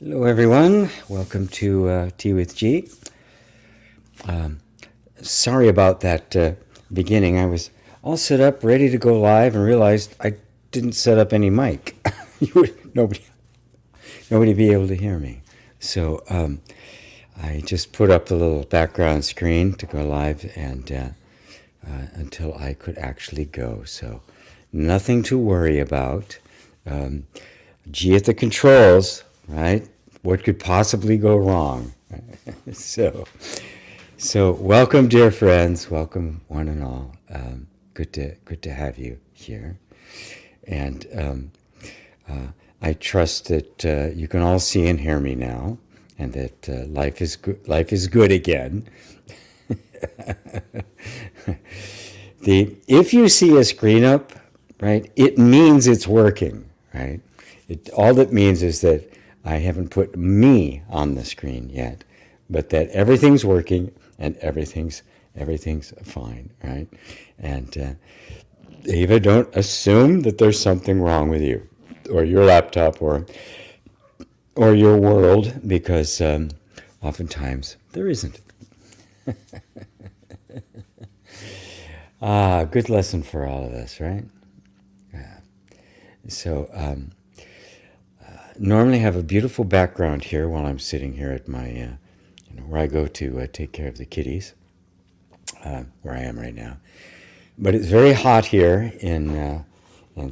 Hello, everyone. Welcome to Tea with G. Sorry about that beginning. I was all set up, ready to go live, and realized I didn't set up any mic. nobody be able to hear me. So I just put up the little background screen to go live, and until I could actually go. So nothing to worry about. G at the controls, right? What could possibly go wrong? So welcome, dear friends. Welcome, one and all. Good to have you here. And I trust that you can all see and hear me now, and that life is good. Life is good again. If you see a screen up, right, it means it's working, right? All that means is that I haven't put me on the screen yet, but that everything's working and everything's fine, right? And Eva, don't assume that there's something wrong with you, or your laptop, or your world, because oftentimes there isn't. Good lesson for all of us, right? Yeah. So. Normally have a beautiful background here while I'm sitting here at my, where I go to take care of the kitties, where I am right now. But it's very hot here in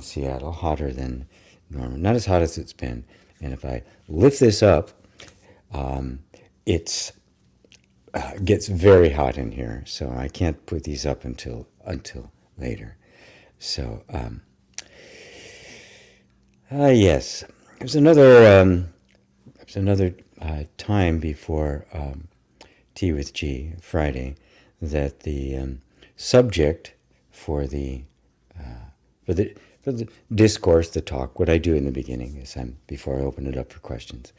Seattle, hotter than normal. Not as hot as it's been. And if I lift this up, it gets very hot in here. So I can't put these up until later. So, yes. There's another time before Tea with G, Friday, that the subject for the discourse, the talk, what I do in the beginning is before I open it up for questions,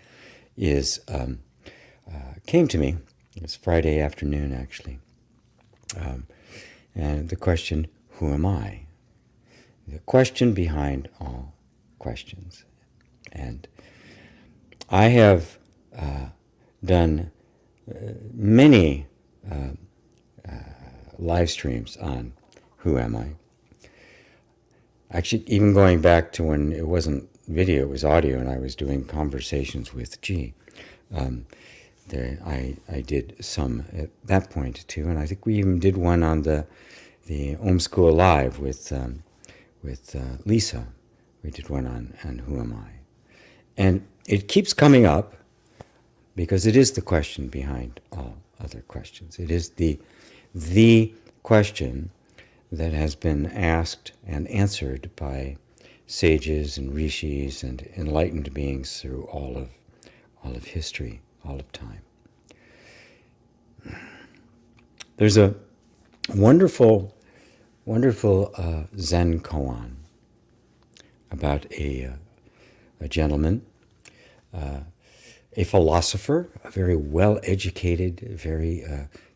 is came to me. It's Friday afternoon, actually, and the question, "Who am I?" The question behind all questions. And I have done many live streams on Who Am I? Actually, even going back to when it wasn't video, it was audio, and I was doing conversations with G. I did some at that point too, and I think we even did one on the Om School Live with Lisa. We did one on Who Am I? And it keeps coming up because it is the question behind all other questions. It is the question that has been asked and answered by sages and rishis and enlightened beings through all of history, all of time. There's a wonderful Zen koan about a gentleman, a philosopher, a very well-educated, very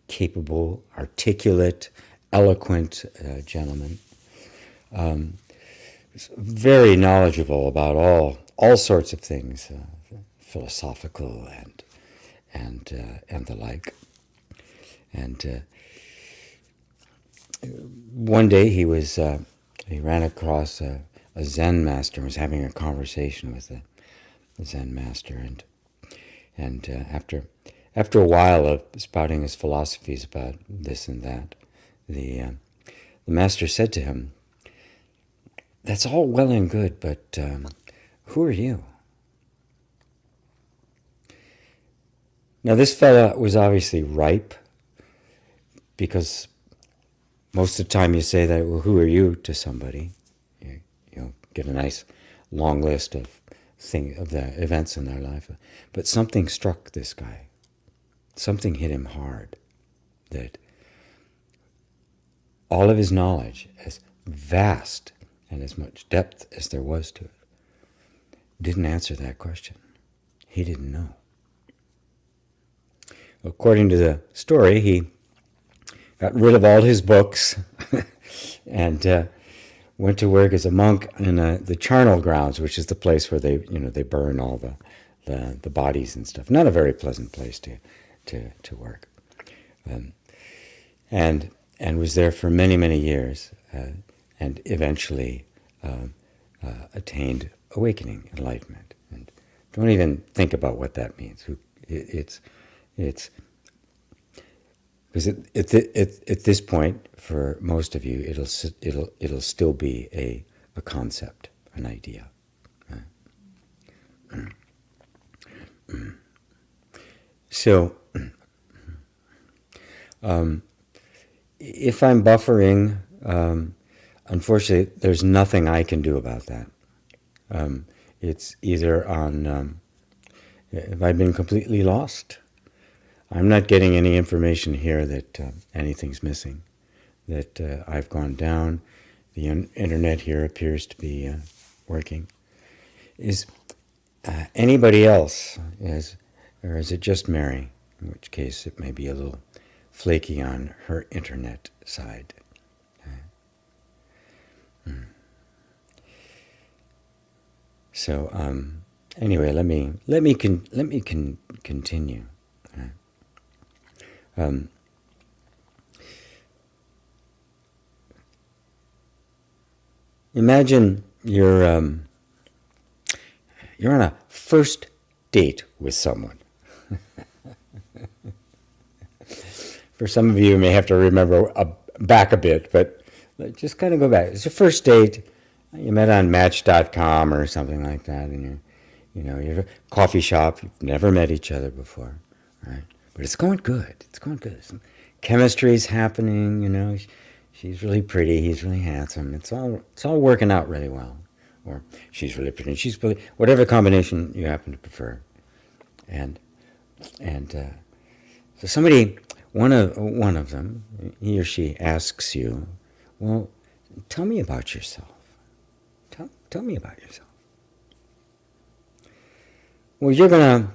capable, articulate, eloquent gentleman, very knowledgeable about all sorts of things, philosophical and the like. And one day he ran across a Zen master, was having a conversation with the Zen master, and after a while of spouting his philosophies about this and that, the master said to him, "That's all well and good, but who are you?" Now this fella was obviously ripe, because most of the time you say that, well, who are you, to somebody? Get a nice long list of the events in their life. But something struck this guy. Something hit him hard. That all of his knowledge, as vast and as much depth as there was to it, didn't answer that question. He didn't know. According to the story, he got rid of all his books and went to work as a monk in the charnel grounds, which is the place where they burn all the bodies and stuff. Not a very pleasant place to work. And was there for many, many years, and eventually attained awakening, enlightenment. And don't even think about what that means. It's because at this point, for most of you, it'll still be a concept, an idea. So, if I'm buffering, unfortunately, there's nothing I can do about that. It's either on, have I been completely lost? I'm not getting any information here that anything's missing, that I've gone down. The internet here appears to be working. Is anybody else, or is it just Mary? In which case it may be a little flaky on her internet side. So anyway, let me continue. Imagine you're on a first date with someone. For some of you may have to remember back a bit, but just kind of go back. It's your first date. You met on Match.com or something like that, and you're at a coffee shop. You've never met each other before, right? But it's going good. It's going good. Some chemistry's happening. She's really pretty. He's really handsome. It's all working out really well. Or she's really pretty. She's really, whatever combination you happen to prefer. And so somebody, one of them, he or she asks you, well, tell me about yourself. Tell me about yourself. Well, you're gonna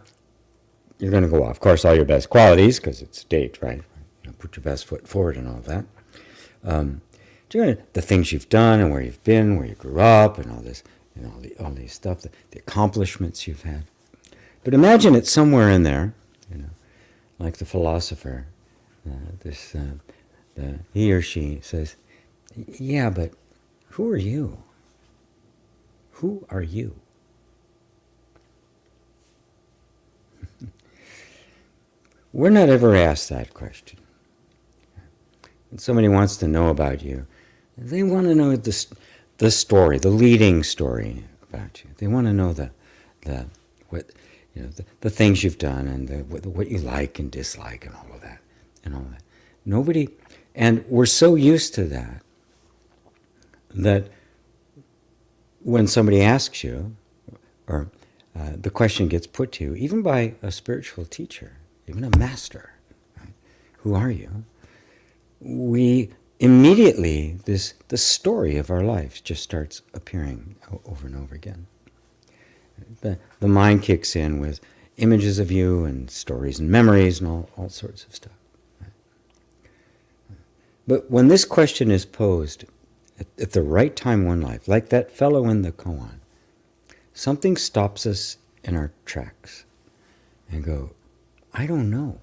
go off, of course, all your best qualities, because it's a date, right? Put your best foot forward and all that. The things you've done and where you've been, where you grew up, and all this, all these stuff, the accomplishments you've had. But imagine it's somewhere in there, like the philosopher. He or she says, "Yeah, but who are you? Who are you?" We're not ever asked that question. When somebody wants to know about you, they want to know the story, the leading story about you. They want to know the things you've done and what you like and dislike and all of that. Nobody, and we're so used to that when somebody asks you, or the question gets put to you, even by a spiritual teacher, even a master, right? Who are you? We immediately, the story of our lives just starts appearing over and over again. The mind kicks in with images of you and stories and memories and all sorts of stuff. Right? But when this question is posed at the right time in life, like that fellow in the koan, something stops us in our tracks and go, I don't know.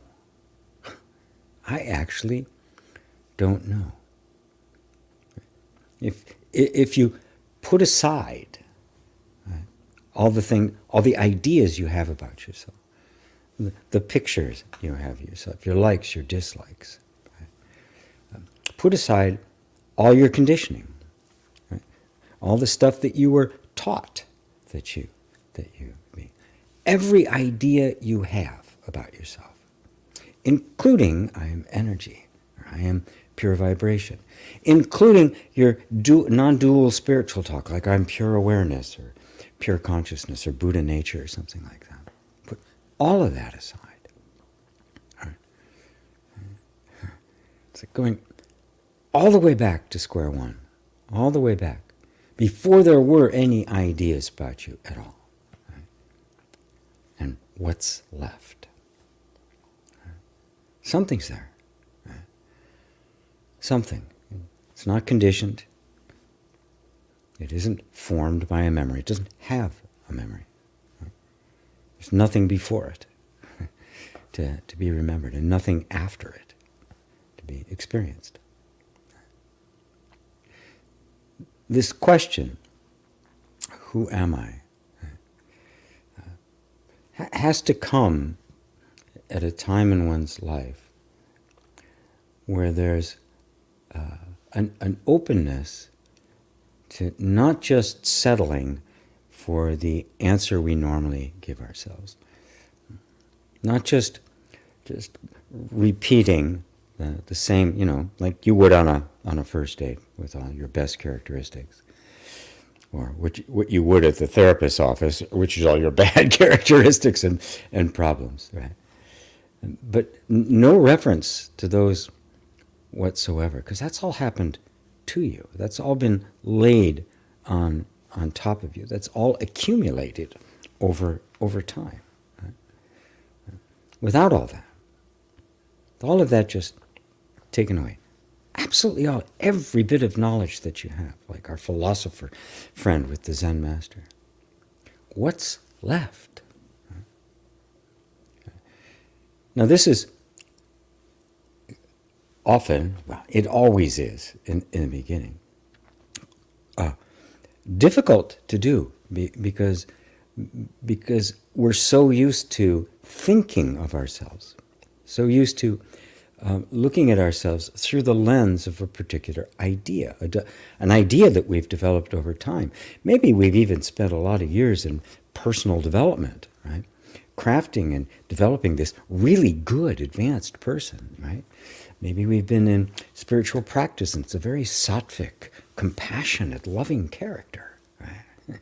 I actually don't know. If you put aside all the ideas you have about yourself, the pictures you have of yourself, your likes, your dislikes, right? Put aside all your conditioning, right? All the stuff that you were taught that you be. Every idea you have about yourself, including I am energy, or I am pure vibration, including your non-dual spiritual talk, like I'm pure awareness, or pure consciousness, or Buddha nature, or something like that. Put all of that aside. All right. It's like going all the way back to square one, all the way back, before there were any ideas about you at all. Right? And what's left? Right? Something's there. Right? Something. It's not conditioned. It isn't formed by a memory. It doesn't have a memory. Right? There's nothing before it to be remembered, and nothing after it to be experienced. This question, who am I, has to come at a time in one's life where there's an openness to not just settling for the answer we normally give ourselves, not just repeating the same, like you would on a first date with all your best characteristics, or what you would at the therapist's office, which is all your bad characteristics and problems, right? But no reference to those whatsoever, because that's all happened to you. That's all been laid on top of you. That's all accumulated over time. Right? Without all of that just taken away. Absolutely all, every bit of knowledge that you have, like our philosopher friend with the Zen master. What's left? Now this is often, well, it always is in the beginning, difficult to do because we're so used to thinking of ourselves, so used to looking at ourselves through the lens of a particular idea, an idea that we've developed over time. Maybe we've even spent a lot of years in personal development, right? Crafting and developing this really good, advanced person, right? Maybe we've been in spiritual practice and it's a very sattvic, compassionate, loving character, right?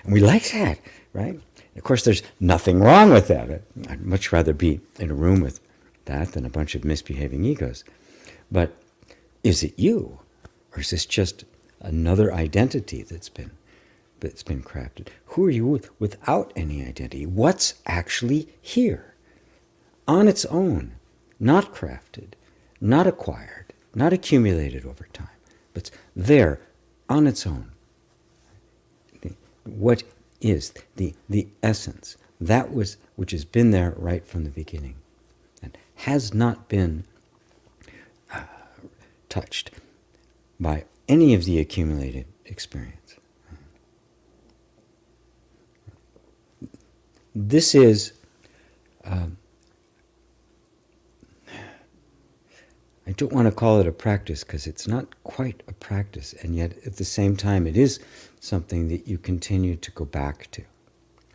And we like that, right? Of course, there's nothing wrong with that. I'd much rather be in a room with that than a bunch of misbehaving egos. But is it you? Or is this just another identity that's been crafted? Who are you without any identity? What's actually here? On its own, not crafted, not acquired, not accumulated over time, but it's there on its own. What is the essence, that which has been there right from the beginning and has not been touched by any of the accumulated experience. This is, I don't want to call it a practice because it's not quite a practice, and yet at the same time it is something that you continue to go back to.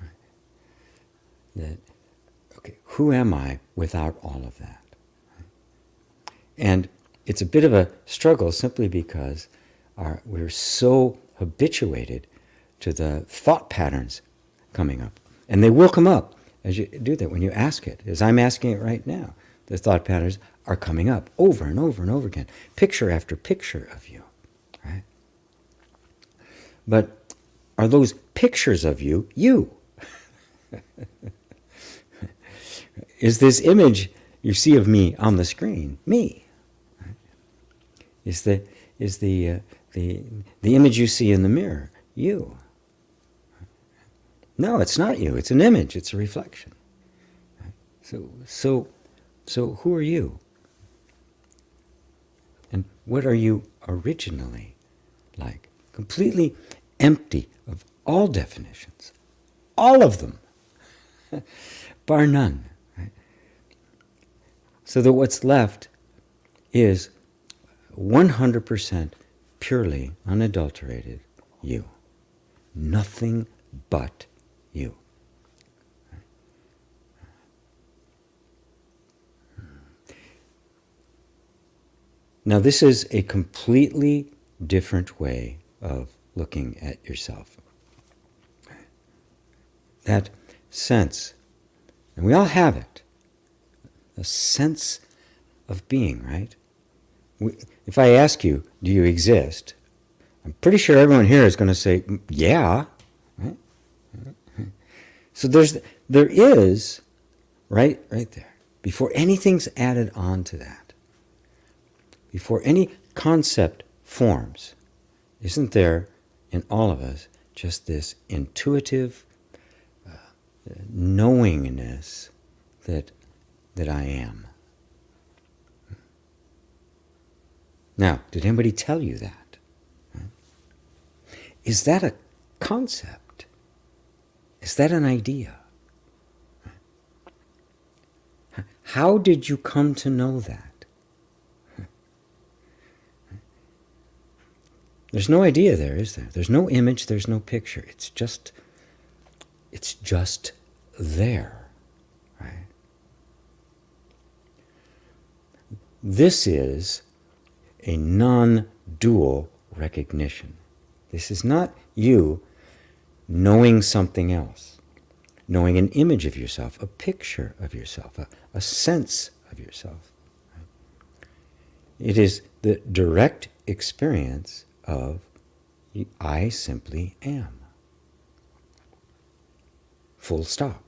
Right? That, okay, who am I without all of that? Right? And it's a bit of a struggle simply because we're so habituated to the thought patterns coming up. And they will come up as you do that when you ask it, as I'm asking it right now. The thought patterns are coming up over and over and over again, picture after picture of you, right? But are those pictures of you, you? Is this image you see of me on the screen, me? Right? Is the image you see in the mirror, you? No, it's not you. It's an image. It's a reflection. Right? So who are you? And what are you originally like? Completely empty of all definitions. All of them. Bar none. Right? So that what's left is 100% purely unadulterated you. Nothing but you. Now this is a completely different way of looking at yourself. That sense, and we all have it, a sense of being, right? If I ask you, do you exist? I'm pretty sure everyone here is going to say, yeah. Right? So there is, right there, before anything's added on to that, before any concept forms, isn't there in all of us just this intuitive, knowingness that I am. Now, did anybody tell you that? Is that a concept? Is that an idea? How did you come to know that? There's no idea there, is there? There's no image, there's no picture. It's just there, right? This is a non-dual recognition. This is not you knowing something else, knowing an image of yourself, a picture of yourself, a sense of yourself. It is the direct experience of I simply am. Full stop.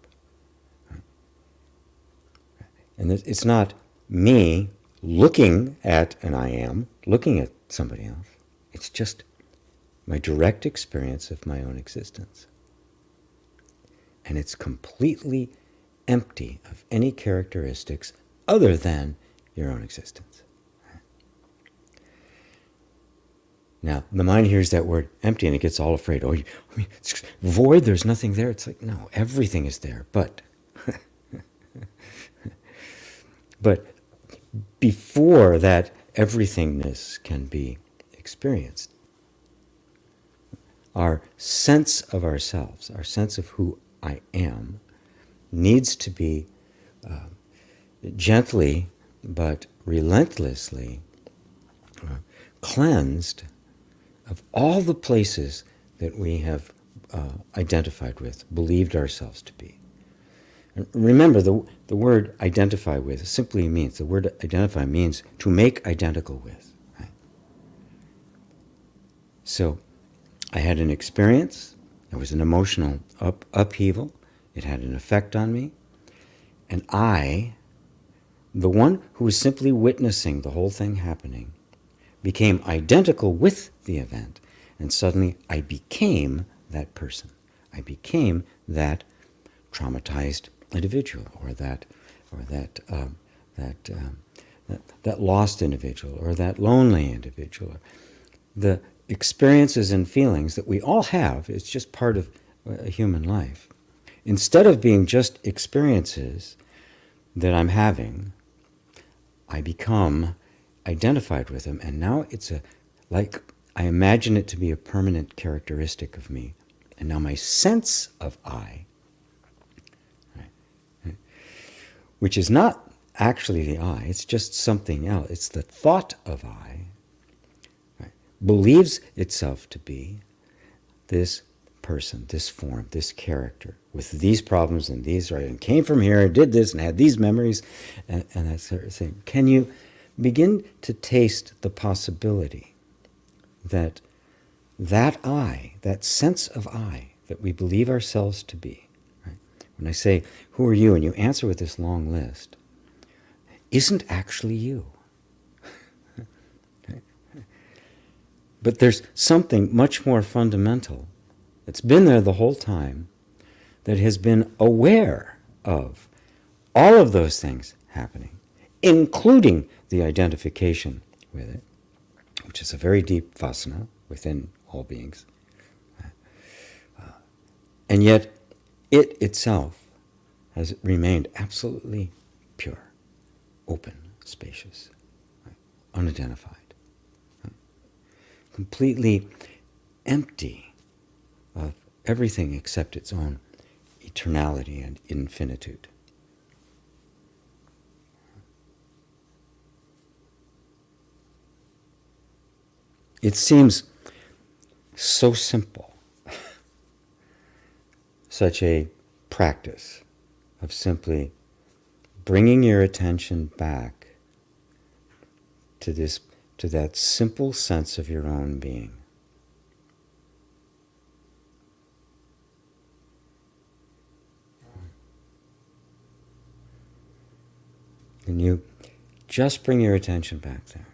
And it's not me looking at an I am, looking at somebody else. It's just my direct experience of my own existence. And it's completely empty of any characteristics other than your own existence. Now, the mind hears that word empty and it gets all afraid. Oh, it's void, there's nothing there. It's like, no, everything is there. But before that everythingness can be experienced, our sense of ourselves, our sense of who I am, needs to be gently but relentlessly cleansed of all the places that we have identified with, believed ourselves to be. And remember, the word identify with simply means, the word identify means to make identical with. Right? So, I had an experience, it was an emotional upheaval, it had an effect on me, and I, the one who was simply witnessing the whole thing happening, became identical with the event, and suddenly I became that person. I became that traumatized individual, or that lost individual, or that lonely individual. The experiences and feelings that we all have, it's just part of a human life. Instead of being just experiences that I'm having, I become identified with them, and now it's like I imagine it to be a permanent characteristic of me. And now my sense of I, right, which is not actually the I, it's just something else. It's the thought of I, right, believes itself to be this person, this form, this character, with these problems and these, right, and came from here and did this and had these memories, and that sort of thing. Can you begin to taste the possibility that I, that sense of I, that we believe ourselves to be, right? When I say, who are you? And you answer with this long list, isn't actually you. But there's something much more fundamental that's been there the whole time, that has been aware of all of those things happening, including the identification with it, which is a very deep vasana within all beings. And yet, it itself has remained absolutely pure, open, spacious, right, unidentified, right, completely empty of everything except its own eternality and infinitude. It seems so simple, such a practice of simply bringing your attention back to that simple sense of your own being. And you just bring your attention back there.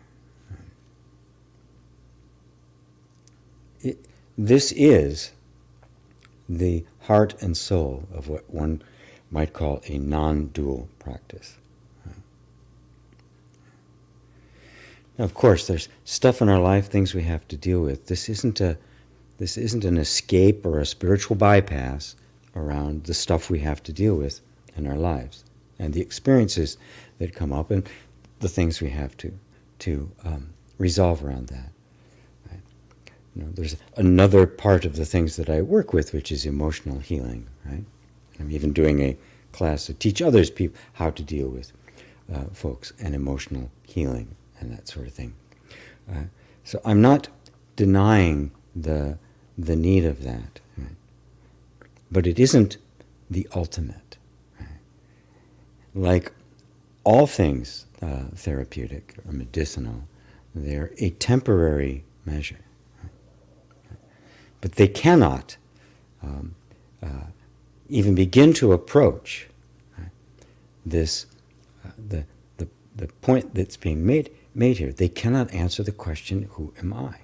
This is the heart and soul of what one might call a non-dual practice. Now, of course, there's stuff in our life, things we have to deal with. This isn't an escape or a spiritual bypass around the stuff we have to deal with in our lives and the experiences that come up and the things we have to resolve around that. Right? There's another part of the things that I work with, which is emotional healing. Right? I'm even doing a class to teach others people how to deal with folks and emotional healing and that sort of thing. So I'm not denying the need of that, right? But it isn't the ultimate. Right? Like all things therapeutic or medicinal, they're a temporary measure, right? But they cannot even begin to approach, right, this the point that's being made here. They cannot answer the question, who am I?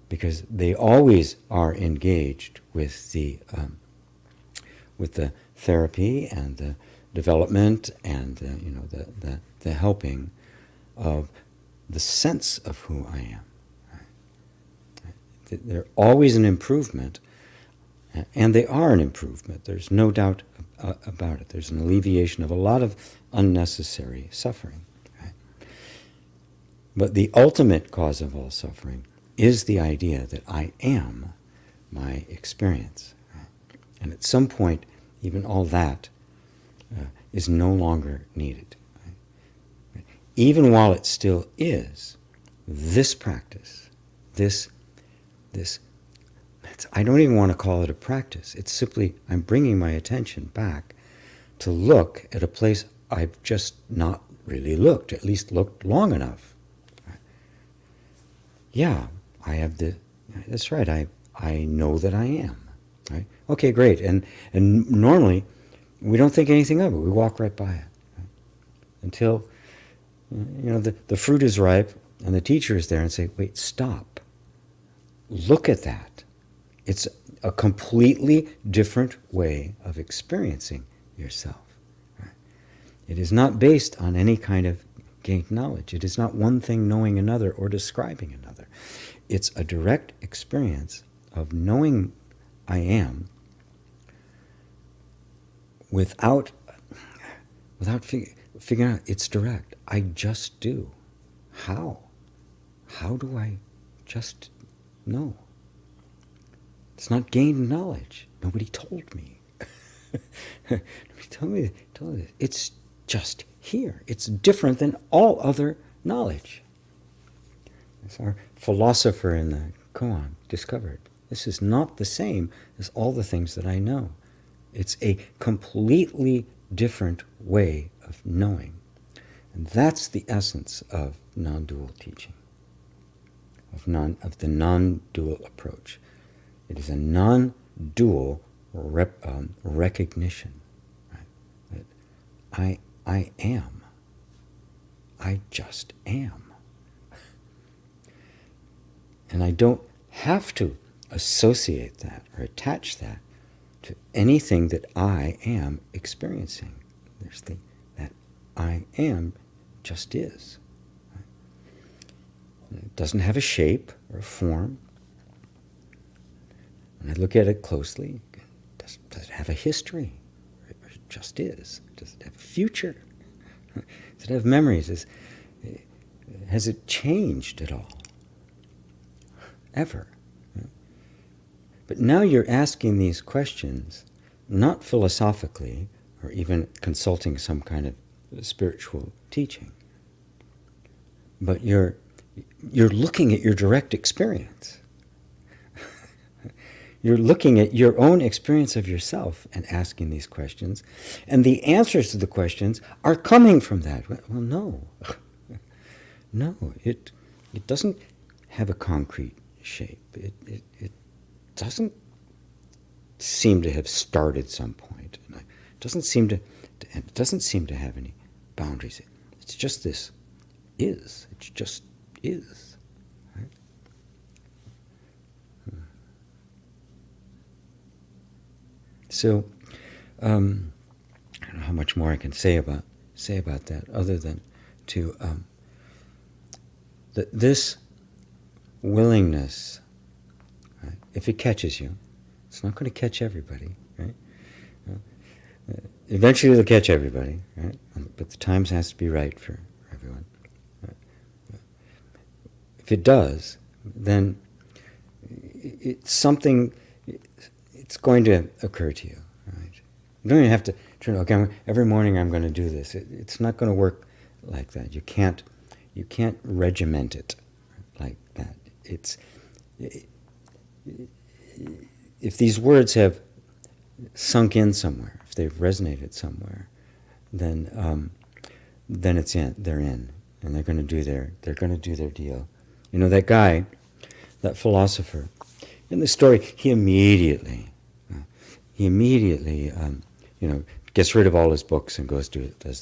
Because they always are engaged with the therapy and the development and the helping of the sense of who I am. Right? They're always an improvement, and they are an improvement. There's no doubt about it. There's an alleviation of a lot of unnecessary suffering. Right? But the ultimate cause of all suffering is the idea that I am my experience. Right? And at some point, even all that is no longer needed. Right? Even while it still is, this practice, this I don't even want to call it a practice. It's simply, I'm bringing my attention back to look at a place I've just not really looked, at least looked long enough. Right? Yeah, I have that's right, I know that I am. Right? Okay, great. And normally, we don't think anything of it. We walk right by it. Right? Until, the fruit is ripe, and the teacher is there and say, wait, stop. Look at that. It's a completely different way of experiencing yourself. Right? It is not based on any kind of gained knowledge. It is not one thing knowing another or describing another. It's a direct experience of knowing I am without figuring out. It's direct. I just do. How? How do I just know? It's not gained knowledge. Nobody told me. Nobody told me this. It's just here. It's different than all other knowledge. As our philosopher in the koan discovered. This is not the same as all the things that I know. It's a completely different way of knowing. And that's the essence of non-dual teaching, of the non-dual approach. It is a non-dual recognition. Right? That I am. I just am. And I don't have to associate that or attach that to anything that I am experiencing. There's that I am just is. Right? It doesn't have a shape or a form. When I look at it closely, does it have a history? It just is. Does it have a future? Does it have memories? Has it changed at all? Ever? But now you're asking these questions, not philosophically or even consulting some kind of spiritual teaching, but you're looking at your direct experience. You're looking at your own experience of yourself and asking these questions, and the answers to the questions are coming from that. Well, no. No, it doesn't have a concrete shape. It doesn't seem to have started some point. It doesn't seem to have any boundaries. It's just this is. It just is. Right? So I don't know how much more I can say about that, other than to this willingness, right, if it catches you, it's not going to catch everybody, right? Eventually it'll catch everybody, right? But the times has to be right for everyone. If it does, then it's something, it's going to occur to you, right? You don't even have to turn, okay, every morning I'm going to do this. It's not going to work like that. You can't regiment it like that. If these words have sunk in somewhere, if they've resonated somewhere, then it's in. They're in, and they're going to do their deal. You know, that guy, that philosopher, in the story, he immediately gets rid of all his books and does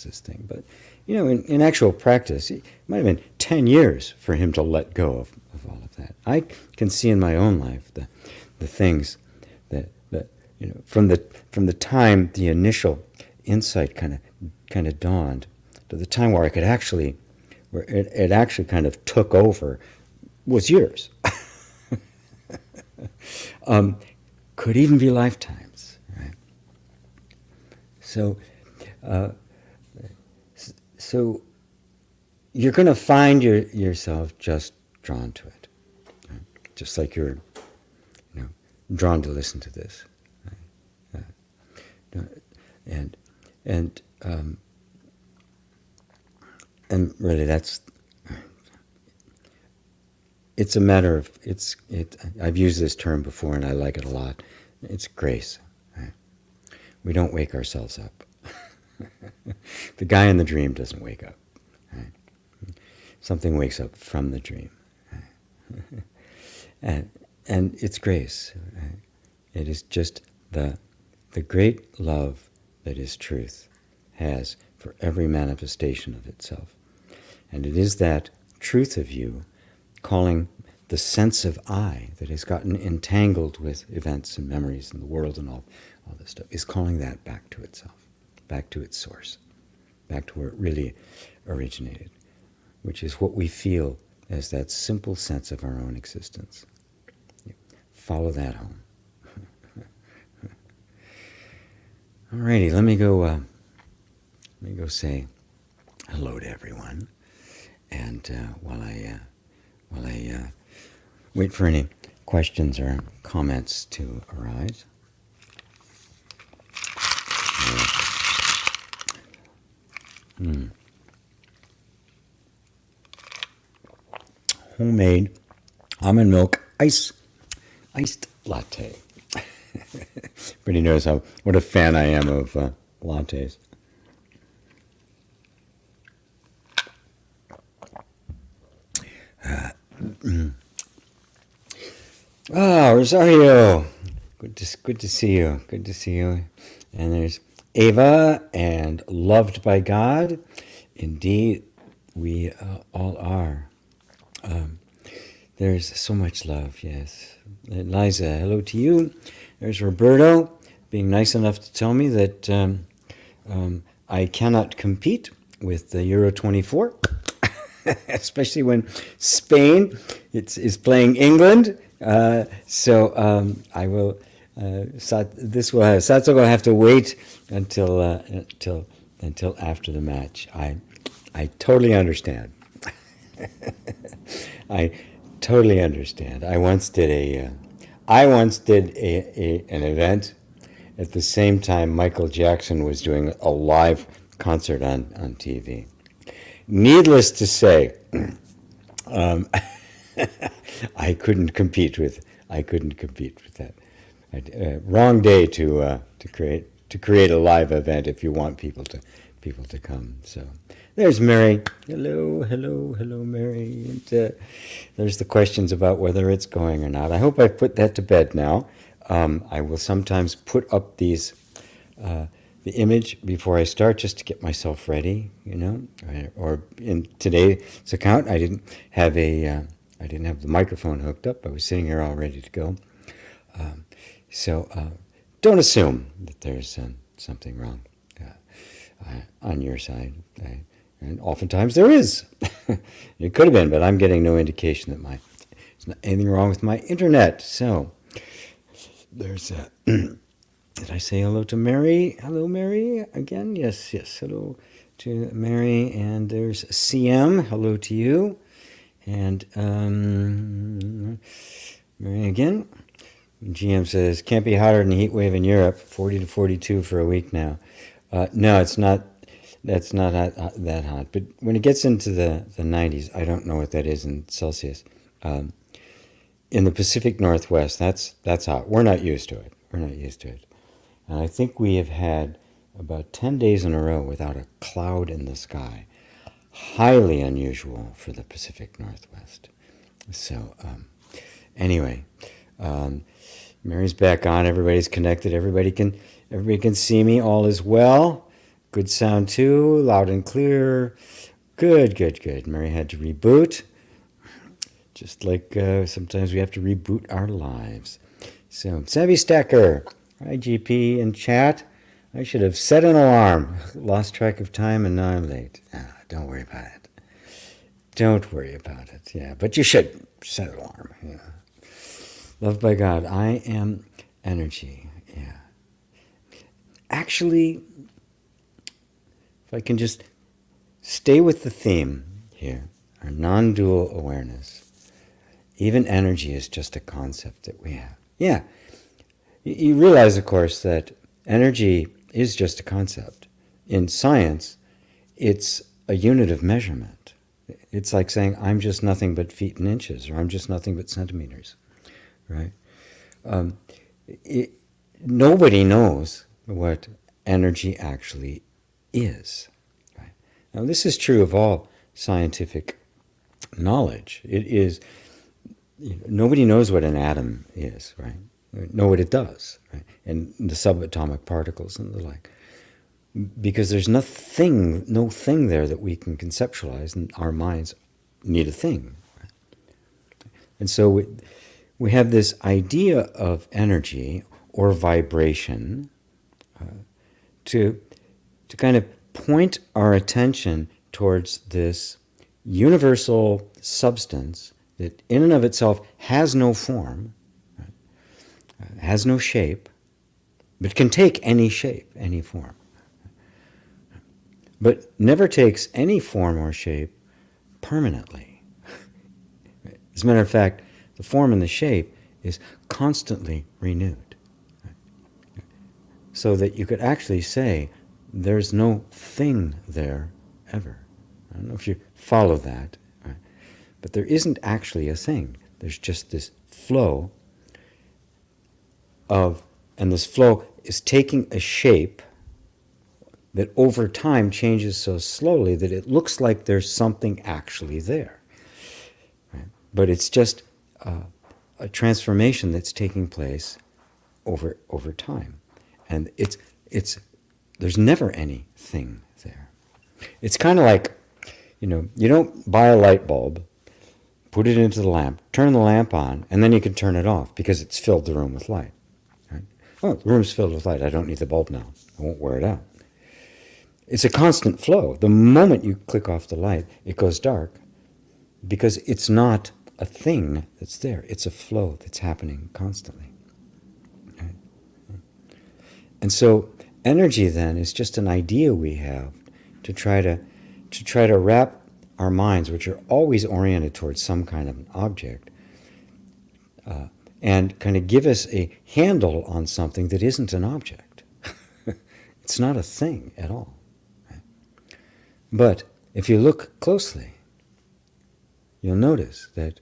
this thing. But in actual practice, it might have been 10 years for him to let go of all of that. I can see in my own life the things that from the time the initial insight kind of dawned to the time where it actually kind of took over was years. Could even be lifetimes, right? So you're going to find yourself just drawn to it, right? Just like you're drawn to listen to this, right? And really it's a matter of I've used this term before and I like it a lot. It's grace, right? We don't wake ourselves up. The guy in the dream doesn't wake up, right? Something wakes up from the dream, right? and it's grace, right? It is just the great love that is truth has for every manifestation of itself. And it is that truth of you calling the sense of I that has gotten entangled with events and memories in the world and all this stuff, is calling that back to itself, back to its source, back to where it really originated, which is what we feel as that simple sense of our own existence. Follow that home. Alrighty, let me go say hello to everyone, and while I wait for any questions or comments to arise. Homemade almond milk iced latte. Everybody knows what a fan I am of lattes. Rosario, good to see you. Good to see you. And there's Ava and loved by God. Indeed, we all are. There's so much love. Yes, Liza, hello to you. There's Roberto, being nice enough to tell me that I cannot compete with the Euro 24. Especially when Spain is playing England. So I will. Satsang will have to wait until after the match. I totally understand. I totally understand. I once did an event at the same time Michael Jackson was doing a live concert on TV. Needless to say, I couldn't compete with that. Wrong day to create a live event if you want people to come. So there's Mary. Hello, Mary. And there's the questions about whether it's going or not. I hope I've put that to bed now. I will sometimes put up these. The image before I start, just to get myself ready, Or in today's account, I didn't have the microphone hooked up. I was sitting here all ready to go. don't assume that there's something wrong on your side. And oftentimes there is. It could have been, but I'm getting no indication that there's not anything wrong with my internet. So there's did I say hello to Mary? Hello, Mary, again? Yes, hello to Mary. And there's CM, hello to you. And Mary again. GM says, can't be hotter than a heat wave in Europe, 40 to 42 for a week now. No, it's not. That's not that hot. But when it gets into the 90s, I don't know what that is in Celsius. In the Pacific Northwest, that's hot. We're not used to it. And I think we have had about 10 days in a row without a cloud in the sky. Highly unusual for the Pacific Northwest. So anyway, Mary's back on. Everybody's connected. Everybody can see me. All is well. Good sound too, loud and clear. Good. Mary had to reboot. Just like sometimes we have to reboot our lives. So, Savvy Stacker, hi GP in chat. I should have set an alarm. Lost track of time and now I'm late. Don't worry about it. Yeah, but you should set an alarm. Yeah. Loved by God, I am energy. Yeah. Actually, if I can just stay with the theme here, our non-dual awareness. Even energy is just a concept that we have. Yeah. You realize, of course, that energy is just a concept. In science, it's a unit of measurement. It's like saying, I'm just nothing but feet and inches, or I'm just nothing but centimeters, right? Nobody knows what energy actually is. Right? Now, this is true of all scientific knowledge. It is, nobody knows what an atom is, right? Know what it does, right? And the subatomic particles and the like. Because there's no thing there that we can conceptualize, and our minds need a thing. Right? And so we have this idea of energy or vibration to kind of point our attention towards this universal substance that in and of itself has no form, right? Has no shape, but can take any shape, any form. But never takes any form or shape permanently. As a matter of fact, the form and the shape is constantly renewed. So that you could actually say, there's no thing there ever. I don't know if you follow that, right? But there isn't actually a thing. There's just this flow and this flow is taking a shape that over time changes so slowly that it looks like there's something actually there. Right? But it's just a transformation that's taking place over time. And there's never anything there. It's kind of like, you don't buy a light bulb, put it into the lamp, turn the lamp on, and then you can turn it off because it's filled the room with light. Right? Oh, the room's filled with light. I don't need the bulb now. I won't wear it out. It's a constant flow. The moment you click off the light, it goes dark because it's not a thing that's there. It's a flow that's happening constantly. Right? And so energy then is just an idea we have to try to wrap our minds, which are always oriented towards some kind of an object, and kind of give us a handle on something that isn't an object. It's not a thing at all. But if you look closely, you'll notice that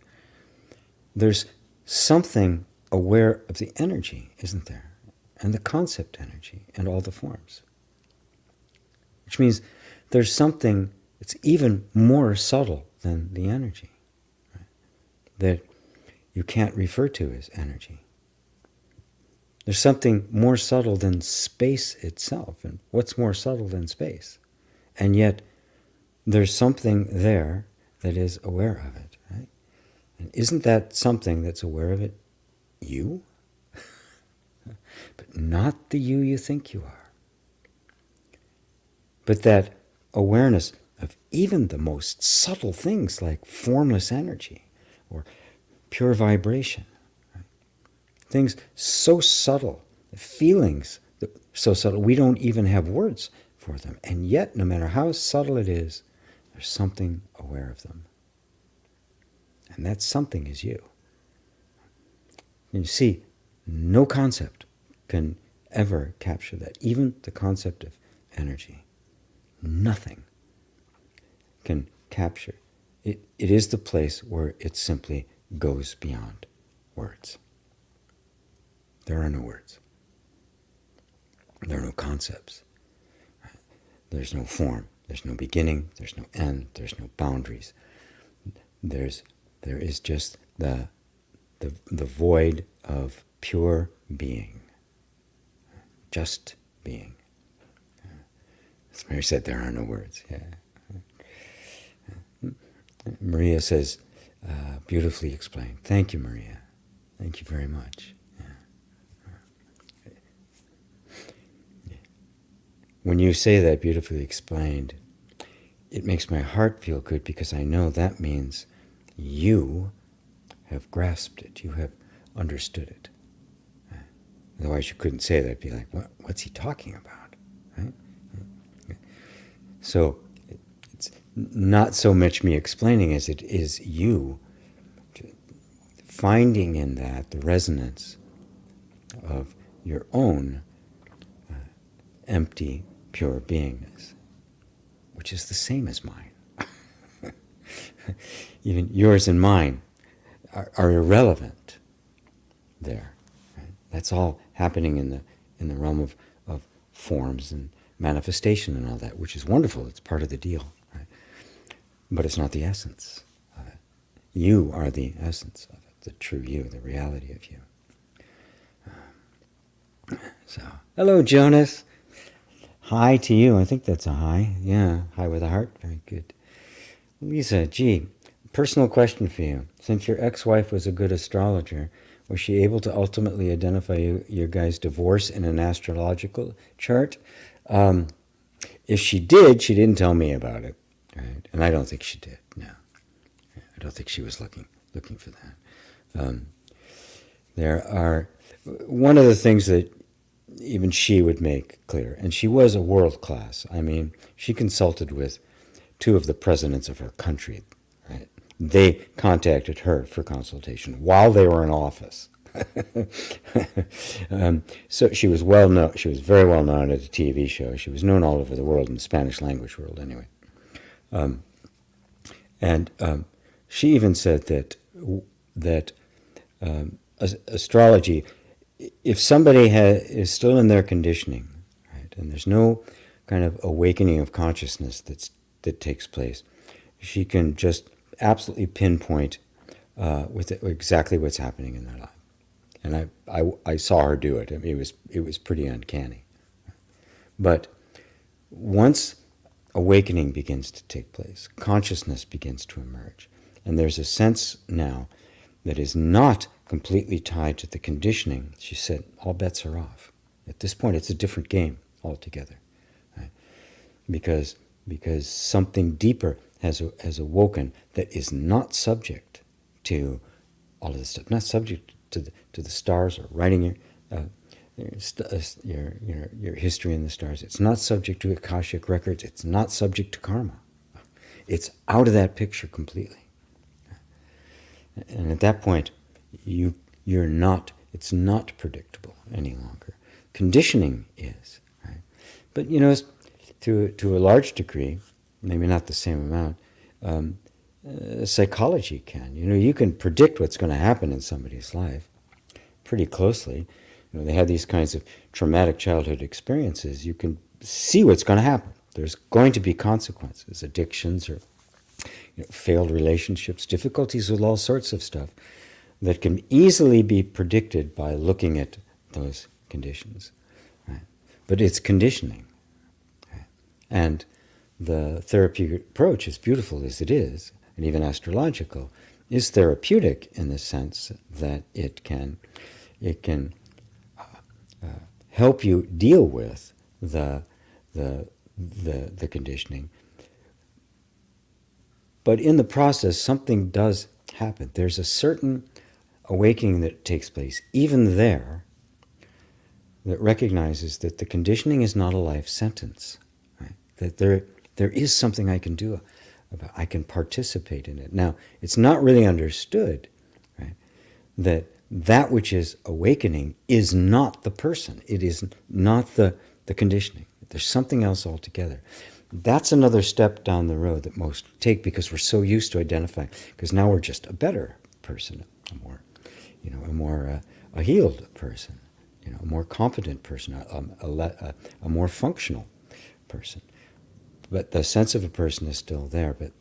there's something aware of the energy, isn't there? And the concept energy and all the forms. Which means there's something that's even more subtle than the energy, right? That you can't refer to as energy. There's something more subtle than space itself. And what's more subtle than space? And yet, there's something there that is aware of it, right? And isn't that something that's aware of it you? But not the you think you are, but that awareness of even the most subtle things like formless energy or pure vibration. Right? Things so subtle, feelings so subtle, we don't even have words for them. And yet, no matter how subtle it is, there's something aware of them. And that something is you. And you see, no concept can ever capture that. Even the concept of energy. Nothing can capture. It is the place where it simply goes beyond words. There are no words. There are no concepts. There's no form. There's no beginning. There's no end. There's no boundaries. There is just the void of pure being. Just being. As Mary said, there are no words. Yeah. Maria says, beautifully explained. Thank you, Maria. Thank you very much. When you say that, beautifully explained, it makes my heart feel good because I know that means you have grasped it. You have understood it. Otherwise, you couldn't say that. It'd be like, what's he talking about? Right? So it's not so much me explaining as it is you finding in that the resonance of your own empty, pure beingness, which is the same as mine. Even yours and mine are irrelevant there. Right? That's all happening in the realm of forms and manifestation and all that, which is wonderful. It's part of the deal. Right? But it's not the essence of it. You are the essence of it, the true you, the reality of you. So, hello, Jonas. Hi to you. I think that's a hi. Yeah, hi with a heart. Very good. Lisa, gee, personal question for you. Since your ex-wife was a good astrologer, was she able to ultimately identify your guys' divorce in an astrological chart? If she did, she didn't tell me about it. Right? And I don't think she did. No, I don't think she was looking for that. There are one of the things that even she would make clear, and she was a world class. I mean, she consulted with two of the presidents of her country. Right? They contacted her for consultation while they were in office. So she was well known. She was very well known at a TV show. She was known all over the world, in the Spanish language world, anyway. She even said that astrology, if somebody is still in their conditioning, right, and there's no kind of awakening of consciousness that takes place, she can just absolutely pinpoint with exactly what's happening in their life. And I saw her do it. I mean, it was pretty uncanny. But once awakening begins to take place, consciousness begins to emerge, and there's a sense now that is not completely tied to the conditioning. She said, all bets are off. At this point, it's a different game altogether. Right? Because something deeper has awoken that is not subject to all of this stuff, not subject to the stars or writing your history in the stars. It's not subject to Akashic records. It's not subject to karma. It's out of that picture completely. And at that point, it's not predictable any longer. Conditioning is, right? But to a large degree, maybe not the same amount, psychology can. You can predict what's going to happen in somebody's life pretty closely. They have these kinds of traumatic childhood experiences. You can see what's going to happen. There's going to be consequences, addictions or failed relationships, difficulties with all sorts of stuff that can easily be predicted by looking at those conditions. Right? But it's conditioning. Right? And the therapeutic approach, as beautiful as it is, and even astrological, is therapeutic in the sense that it can help you deal with the conditioning. But in the process, something does happen. There's a certain awakening that takes place, even there, that recognizes that the conditioning is not a life sentence, right? That there is something I can do about. I can participate in it. Now, it's not really understood, right? That which is awakening is not the person. It is not the conditioning. There's something else altogether. That's another step down the road that most take, because we're so used to identifying. Because now we're just a better person, a more healed person, a more competent person, a more functional person. But the sense of a person is still there. But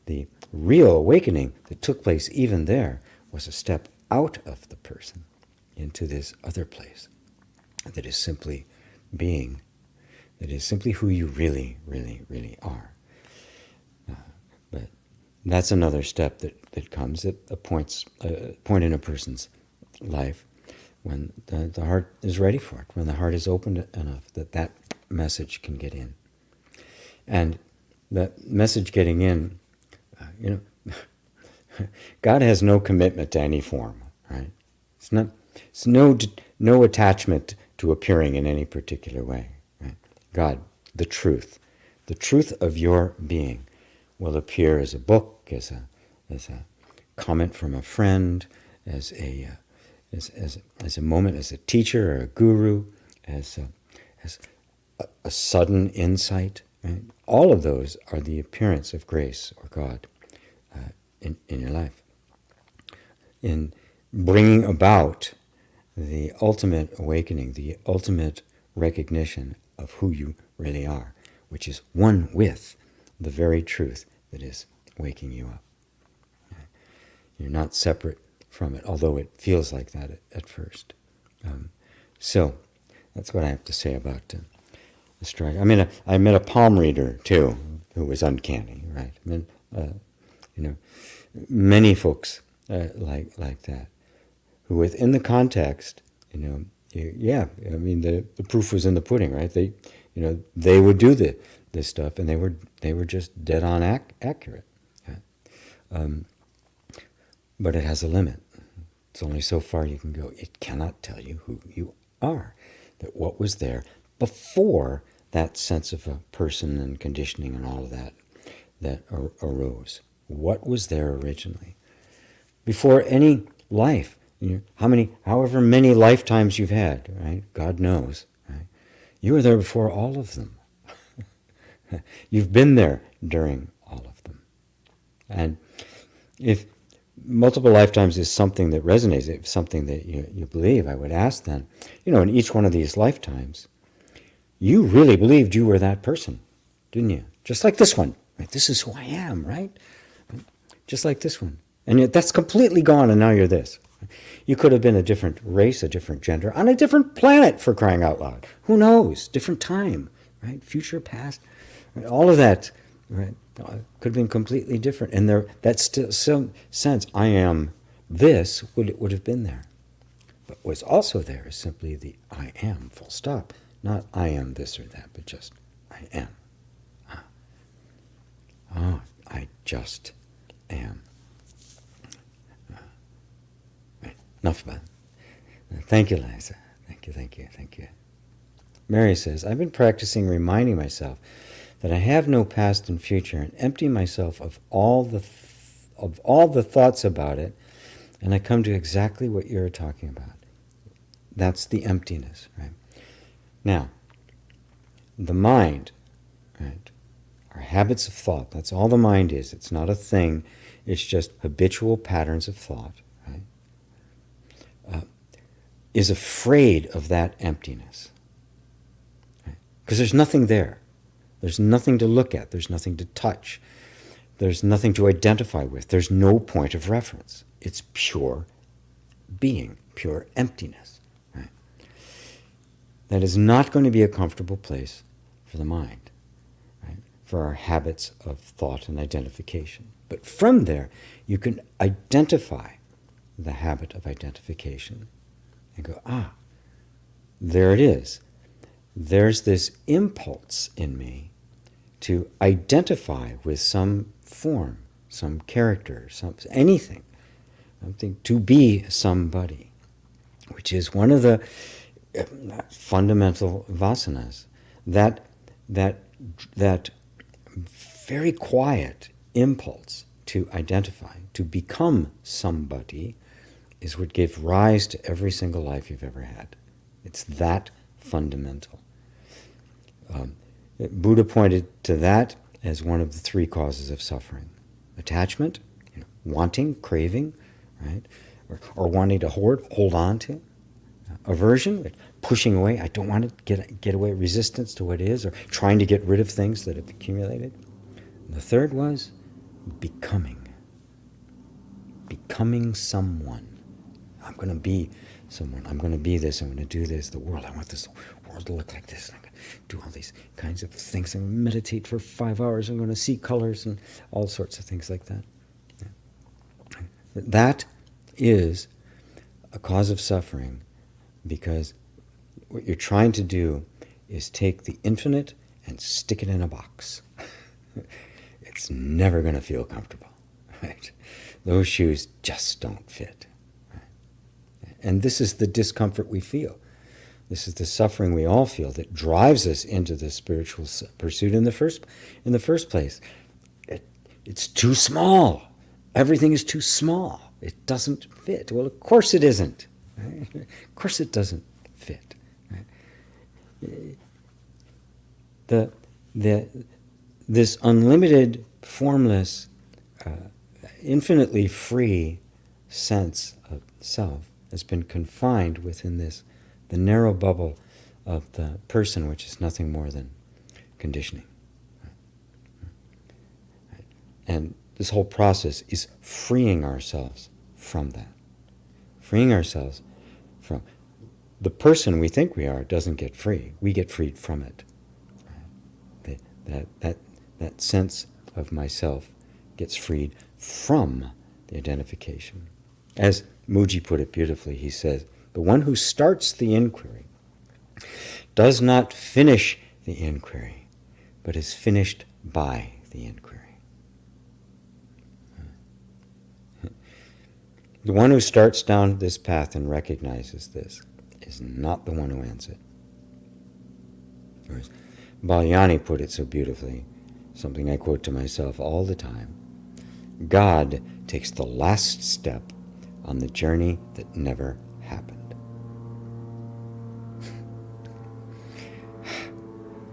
the real awakening that took place even there was a step out of the person into this other place that is simply being, that is simply who you really, really, really are. But that's another step that comes at a point in a person's life when the heart is ready for it, when the heart is open enough that message can get in. And that message getting in, God has no commitment to any form, right? It's no attachment to appearing in any particular way, right? God, the truth of your being will appear as a book, as a comment from a friend, as a moment, as a teacher or a guru, as a sudden insight, right? All of those are the appearance of grace or God in your life, in bringing about the ultimate awakening, the ultimate recognition of who you really are, which is one with the very truth that is waking you up. You're not separate from it, although it feels like that at first. So that's what I have to say about astrology. I met a palm reader too, who was uncanny, right? Many folks like that, who within the context, the proof was in the pudding, right? They would do this stuff, and they were just dead on accurate. But it has a limit. It's only so far you can go. It cannot tell you who you are. That what was there before that sense of a person and conditioning and all of that arose. What was there originally? Before any life, however many lifetimes you've had, right? God knows, right? You were there before all of them. You've been there during all of them. And if multiple lifetimes is something that resonates, if something that you believe, I would ask then, in each one of these lifetimes, you really believed you were that person, didn't you? Just like this one, right? This is who I am, right? Just like this one. And yet that's completely gone, and now you're this. You could have been a different race, a different gender, on a different planet, for crying out loud. Who knows? Different time, right? Future, past, right? All of that, right? Could have been completely different. And that still some sense, I am this, would have been there. But what's also there is simply the I am, full stop. Not I am this or that, but just I am. I just am. Right. Enough about it. Thank you, Liza. Thank you. Mary says, I've been practicing reminding myself that I have no past and future, and empty myself of all the thoughts about it, and I come to exactly what you're talking about. That's the emptiness, right? Now, the mind, right? Our habits of thought, that's all the mind is. It's not a thing. It's just habitual patterns of thought, right? Is afraid of that emptiness. Right? Because there's nothing there. There's nothing to look at. There's nothing to touch. There's nothing to identify with. There's no point of reference. It's pure being, pure emptiness. Right? That is not going to be a comfortable place for the mind, right? For our habits of thought and identification. But from there, you can identify the habit of identification and go, there it is. there's this impulse in me to identify with some form, some character, anything, something, to be somebody, which is one of the fundamental vasanas. That very quiet impulse to identify, to become somebody, is what gave rise to every single life you've ever had. It's that fundamental. Buddha pointed to that as one of the three causes of suffering. Attachment, wanting, craving, right? Or wanting to hold on to. Aversion, pushing away, I don't want to get away, resistance to what is, or trying to get rid of things that have accumulated. And the third was becoming someone. I'm going to be someone. I'm going to be this. I'm going to do this. The world, I want this world to look like this. I'm going to do all these kinds of things. I'm going to meditate for 5 hours. I'm going to see colors and all sorts of things like that. Yeah. That is a cause of suffering, because what you're trying to do is take the infinite and stick it in a box. It's never going to feel comfortable, right? Those shoes just don't fit. Right? And this is the discomfort we feel. This is the suffering we all feel that drives us into the spiritual pursuit in the first place. It's too small. Everything is too small. It doesn't fit. Well, of course it isn't. Right? Of course it doesn't fit. Right? This unlimited, formless, infinitely free sense of self has been confined within the narrow bubble of the person, which is nothing more than conditioning. Right? And this whole process is freeing ourselves from that. Freeing ourselves from the person we think we are doesn't get free. We get freed from it. That sense of myself gets freed from the identification. As Muji put it beautifully, he says, the one who starts the inquiry does not finish the inquiry, but is finished by the inquiry. The one who starts down this path and recognizes this is not the one who ends it. As Balyani put it so beautifully, something I quote to myself all the time: God takes the last step on the journey that never happened.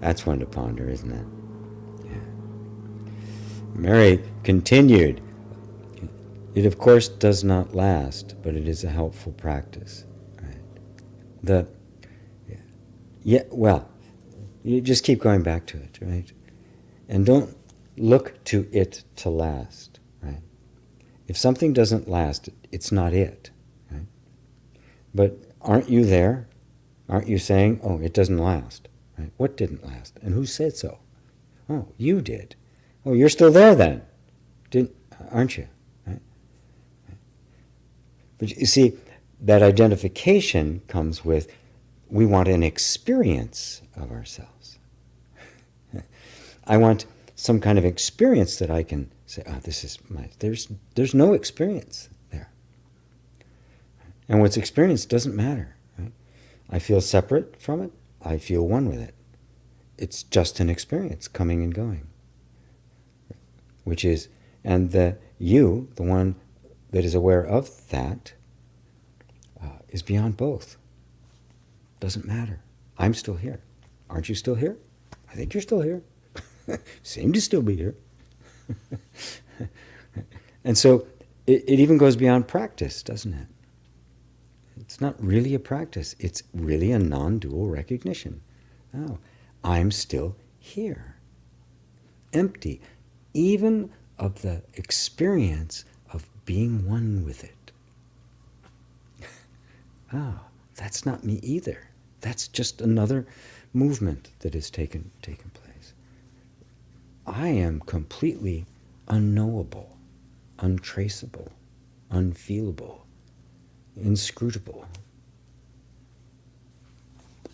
That's one to ponder, isn't it? Yeah. Mary continued, it of course does not last, but it is a helpful practice. Right? You just keep going back to it, right? And don't look to it to last, right? If something doesn't last, it's not it, right? But aren't you there? Aren't you saying, oh, it doesn't last, right? What didn't last? And who said so? Oh, you did. Oh, you're still there then, aren't you? Right? But you see, that identification comes with, we want an experience of ourselves. I want some kind of experience that I can say, oh, this is there's no experience there. And what's experienced doesn't matter. Right? I feel separate from it. I feel one with it. It's just an experience coming and going. Which is, and the one that is aware of that, is beyond both. Doesn't matter. I'm still here. Aren't you still here? I think you're still here. Seem to still be here. And so it even goes beyond practice, doesn't it? It's not really a practice. It's really a non-dual recognition. Oh, I'm still here. Empty, even of the experience of being one with it. That's not me either. That's just another movement that has taken place. I am completely unknowable, untraceable, unfeelable, inscrutable.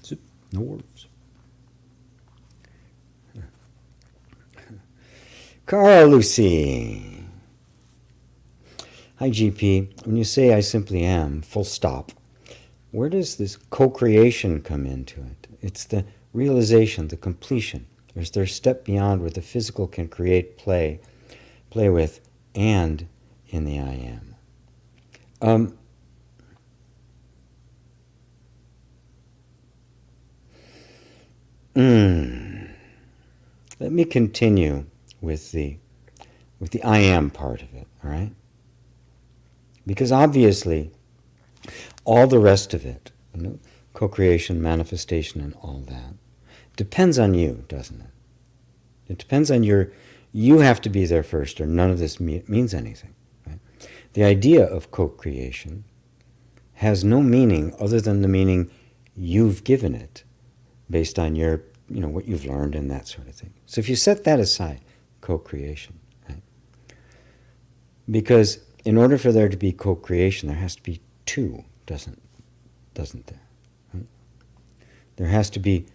Zip, no words. Carl Lucy. Hi, GP. When you say I simply am, full stop, where does this co-creation come into it? It's the realization, the completion. There's a step beyond where the physical can create, play with, and in the I am. Let me continue with the I am part of it, all right? Because obviously, all the rest of it, co-creation, manifestation, and all that, depends on you, doesn't it? It depends on you have to be there first, or none of this means anything. Right? The idea of co-creation has no meaning other than the meaning you've given it, based on your, what you've learned and that sort of thing. So if you set that aside, co-creation, right? Because in order for there to be co-creation, there has to be two, doesn't there? Right? There has to be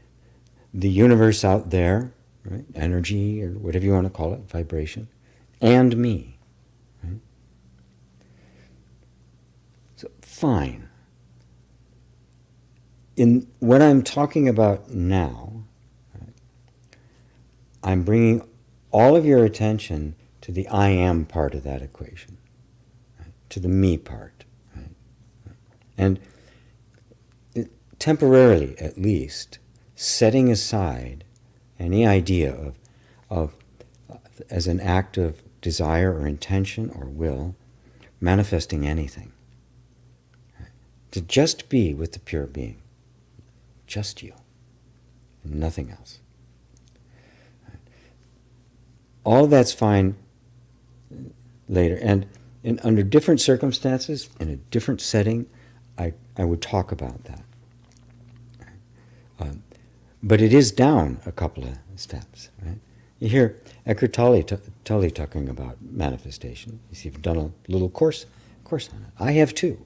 the universe out there, right? Energy, or whatever you want to call it, vibration, and me. Right? So, fine. In what I'm talking about now, right, I'm bringing all of your attention to the I am part of that equation, right, to the me part. Right? And temporarily, at least, setting aside any idea of as an act of desire or intention or will, manifesting anything. Right? To just be with the pure being. Just you, and nothing else. Right? All that's fine later. And under different circumstances, in a different setting, I would talk about that. But it is down a couple of steps. Right? You hear Eckhart Tolle talking about manifestation. You've done a little course on it. I have too.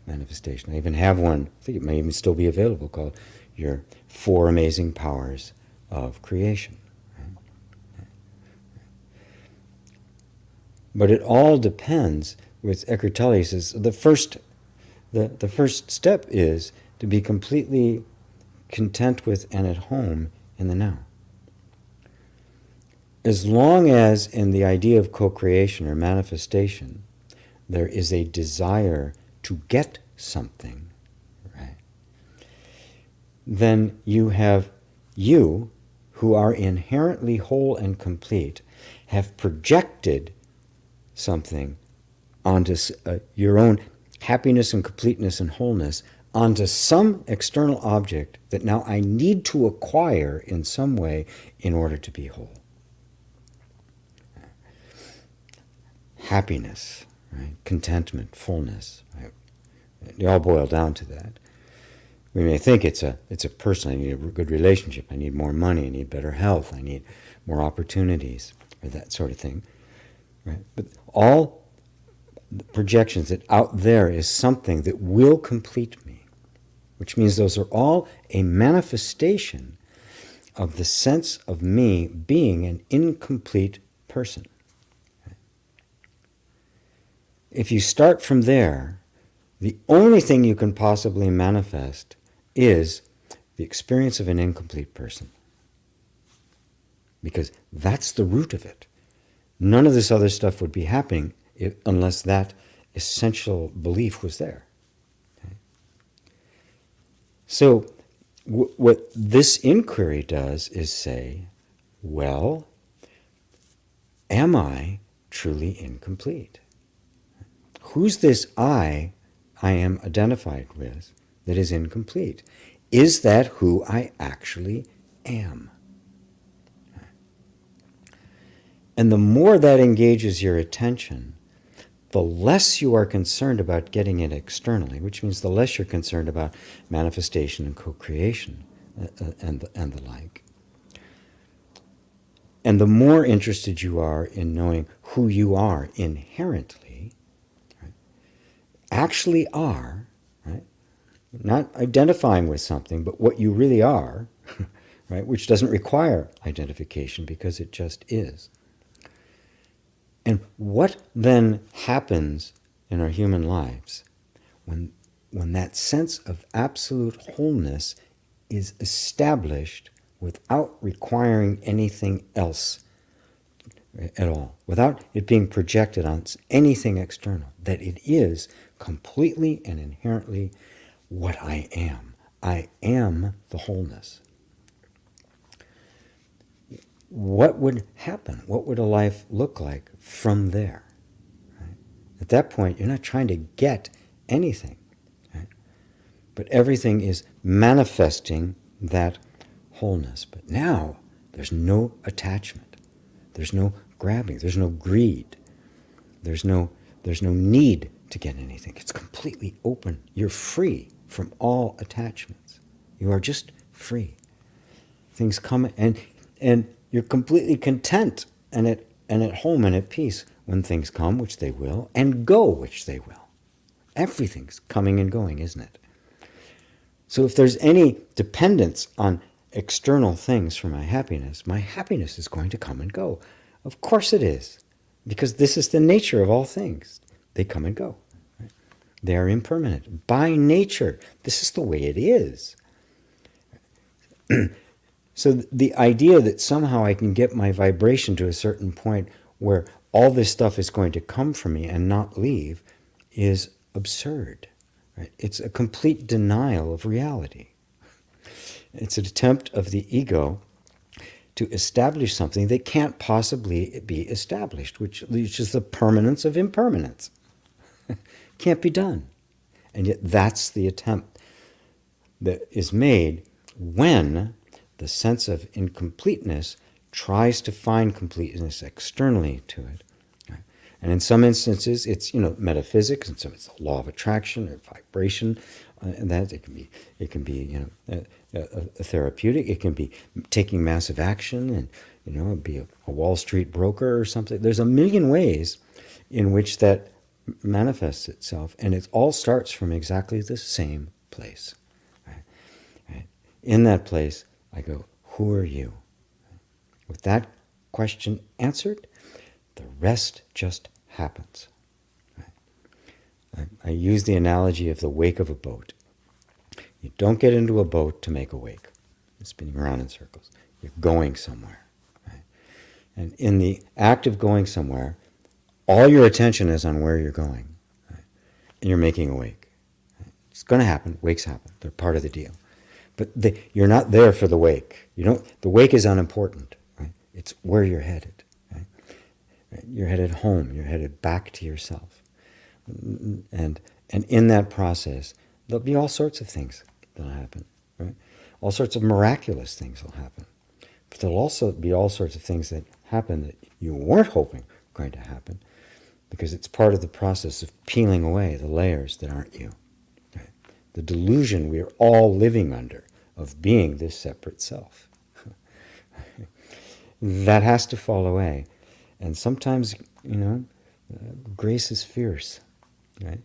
Manifestation. I even have one, I think it may even still be available, called Your 4 Amazing Powers of Creation. Right? But it all depends, with Eckhart Tolle, he says, the first step is to be completely content with and at home in the now. As long as in the idea of co-creation or manifestation, there is a desire to get something, right? Then you, who are inherently whole and complete, have projected something onto your own happiness and completeness and wholeness onto some external object that now I need to acquire in some way in order to be whole. Happiness, right? Contentment, fullness, right? They all boil down to that. We may think it's a person. I need a good relationship. I need more money. I need better health. I need more opportunities, or that sort of thing, right? But all the projections that out there is something that will complete me, which means those are all a manifestation of the sense of me being an incomplete person. If you start from there, the only thing you can possibly manifest is the experience of an incomplete person. Because that's the root of it. None of this other stuff would be happening unless that essential belief was there. Okay? So what this inquiry does is say, well, am I truly incomplete? Who's this I am identified with that is incomplete? Is that who I actually am? And the more that engages your attention, the less you are concerned about getting it externally, which means the less you're concerned about manifestation and co-creation and the like. And the more interested you are in knowing who you are inherently, actually are, right? Not identifying with something, but what you really are, right? Which doesn't require identification because it just is. And what then happens in our human lives when that sense of absolute wholeness is established without requiring anything else at all, without it being projected on anything external, that it is completely and inherently what I am. I am the wholeness. What would happen? What would a life look like from there? Right? At that point, you're not trying to get anything, right? But everything is manifesting that wholeness. But now, there's no attachment. There's no grabbing. There's no greed. There's no need to get anything. It's completely open. You're free from all attachments. You are just free. Things come and you're completely content and at home and at peace when things come, which they will, and go, which they will. Everything's coming and going, isn't it? So if there's any dependence on external things for my happiness is going to come and go. Of course it is, because this is the nature of all things. They come and go. Right? They are impermanent. By nature, this is the way it is. So the idea that somehow I can get my vibration to a certain point where all this stuff is going to come from me and not leave is absurd. Right? It's a complete denial of reality. It's an attempt of the ego to establish something that can't possibly be established, which is the permanence of impermanence. Can't be done. And yet that's the attempt that is made when the sense of incompleteness tries to find completeness externally to it. Right? And in some instances, it's metaphysics, and so it's the law of attraction or vibration, and that it can be a therapeutic. It can be taking massive action, and be a Wall Street broker or something. There's a million ways in which that manifests itself, and it all starts from exactly the same place. Right? Right? In that place, I go, who are you? With that question answered, the rest just happens. Right? I use the analogy of the wake of a boat. You don't get into a boat to make a wake. You're spinning around in circles. You're going somewhere. Right? And in the act of going somewhere, all your attention is on where you're going. Right? And you're making a wake. Right? It's going to happen. Wakes happen. They're part of the deal. But you're not there for the wake. The wake is unimportant. Right? It's where you're headed. Right? You're headed home. You're headed back to yourself. And in that process, there'll be all sorts of things that'll happen. Right? All sorts of miraculous things will happen. But there'll also be all sorts of things that happen that you weren't hoping were going to happen, because it's part of the process of peeling away the layers that aren't you. Right? The delusion we are all living under of being this separate self. That has to fall away. And sometimes, grace is fierce. Right?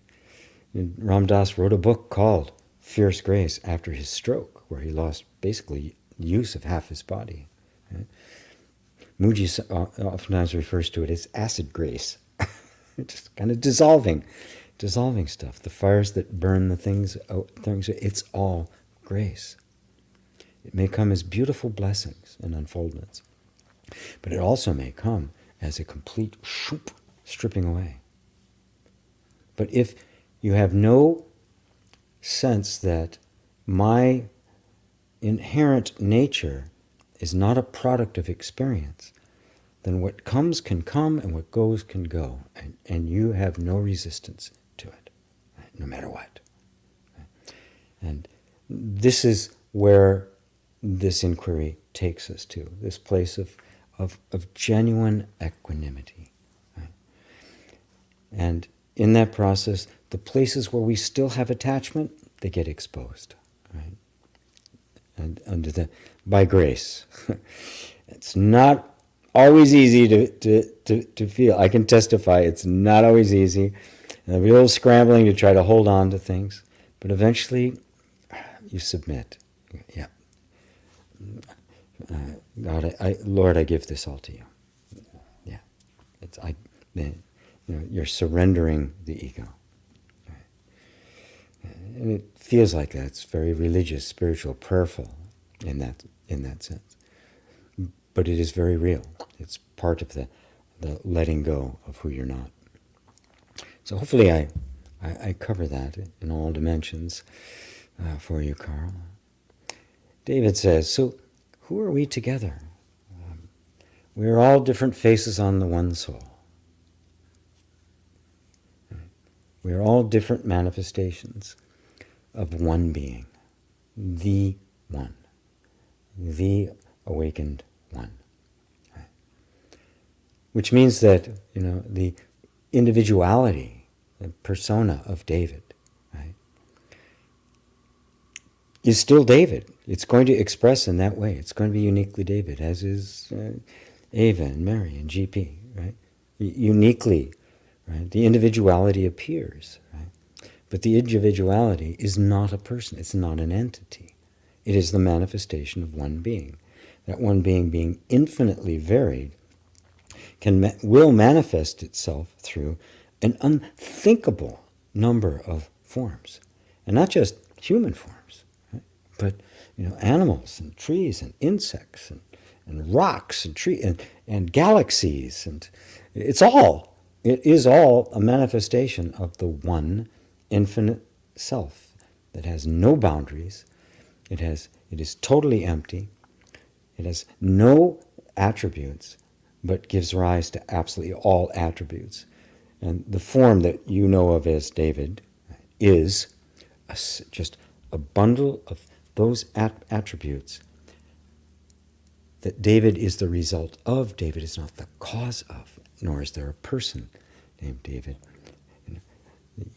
Ram Dass wrote a book called Fierce Grace after his stroke, where he lost basically use of half his body. Right? Mooji oftentimes refers to it as acid grace. Just kind of dissolving stuff. The fires that burn the things, it's all grace. It may come as beautiful blessings and unfoldments, but it also may come as a complete stripping away. But if you have no sense that my inherent nature is not a product of experience, then what comes can come and what goes can go, and you have no resistance to it, right? No matter what. Right? And this is where this inquiry takes us to, this place of genuine equanimity. Right? And in that process, the places where we still have attachment, they get exposed, right? And by grace. It's not always easy to feel. I can testify it's not always easy. And there'll be a little scrambling to try to hold on to things, but eventually you submit. Yeah. God, Lord, I give this all to you. Yeah. You're surrendering the ego. And it feels like that. It's very religious, spiritual, prayerful in that sense. But it is very real. It's part of the letting go of who you're not. So hopefully I cover that in all dimensions for you, Carl. David says, so who are we together? We are all different faces on the one soul. We are all different manifestations of one being, the one, the awakened one. Which means that, the individuality, the persona of David, right, is still David. It's going to express in that way. It's going to be uniquely David, as is Ava and Mary and GP, right? Uniquely, right? The individuality appears, right? But the individuality is not a person. It's not an entity. It is the manifestation of one being. That one being infinitely varied will manifest itself through an unthinkable number of forms. And not just human forms, right? But animals and trees and insects and rocks and and galaxies, and it is all a manifestation of the one infinite self that has no boundaries. It is totally empty. It has no attributes, but gives rise to absolutely all attributes. And the form that you know of as David is just a bundle of those attributes that David is the result of. David is not the cause of, nor is there a person named David.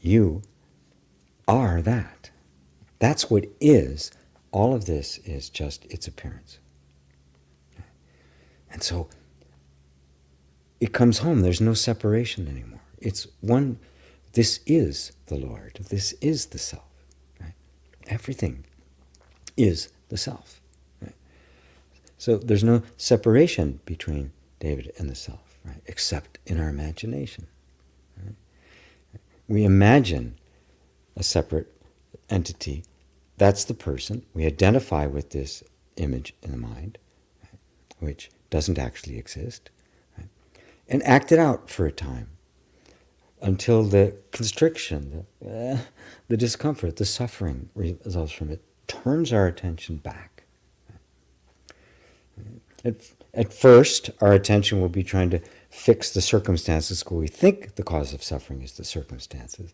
You are that. That's what is. All of this is just its appearance. And so it comes home. There's no separation anymore. It's one. This is the Lord. This is the self. Right? Everything is the self. Right? So there's no separation between David and the self, right? Except in our imagination. Right? We imagine a separate entity. That's the person. We identify with this image in the mind, right? Which doesn't actually exist, right? And act it out for a time until the constriction, the discomfort, the suffering results from it turns our attention back. At first, our attention will be trying to fix the circumstances where we think the cause of suffering is the circumstances.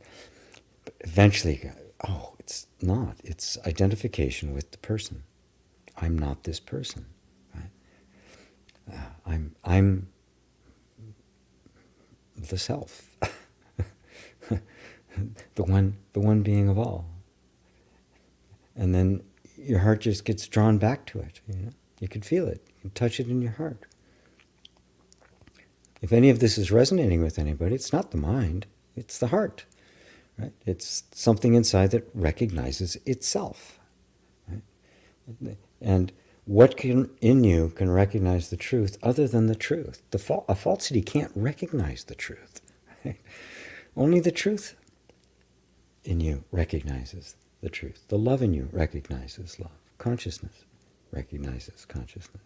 But eventually, it's not. It's identification with the person. I'm not this person. Right? I'm the self. the one being of all. And then your heart just gets drawn back to it. You can feel it. You can touch it in your heart. If any of this is resonating with anybody, it's not the mind, it's the heart. Right? It's something inside that recognizes itself. Right? And what in you can recognize the truth other than the truth? A falsity can't recognize the truth. Right? Only the truth in you recognizes the truth. The love in you recognizes love. Consciousness recognizes consciousness.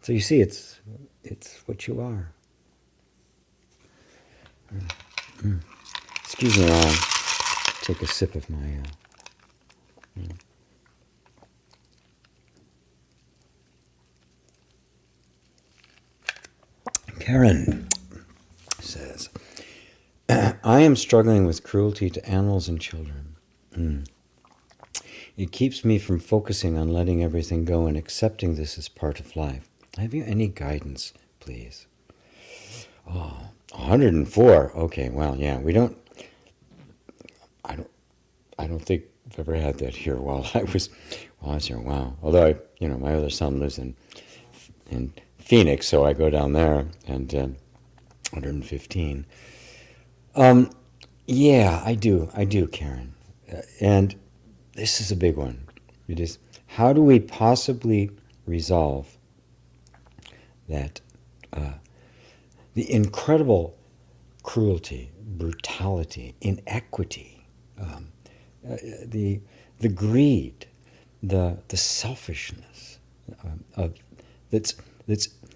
So you see, it's what you are. Excuse me, I'll take a sip of my... Karen says, I am struggling with cruelty to animals and children. It keeps me from focusing on letting everything go and accepting this as part of life. Have you any guidance, please? 104. Okay, well, yeah, I don't think I've ever had that here while I was here. Wow. Although my other son lives in Phoenix, so I go down there, and 115. Yeah, I do, Karen. And this is a big one. It is, how do we possibly resolve that the incredible cruelty, brutality, inequity, the greed, the selfishness that's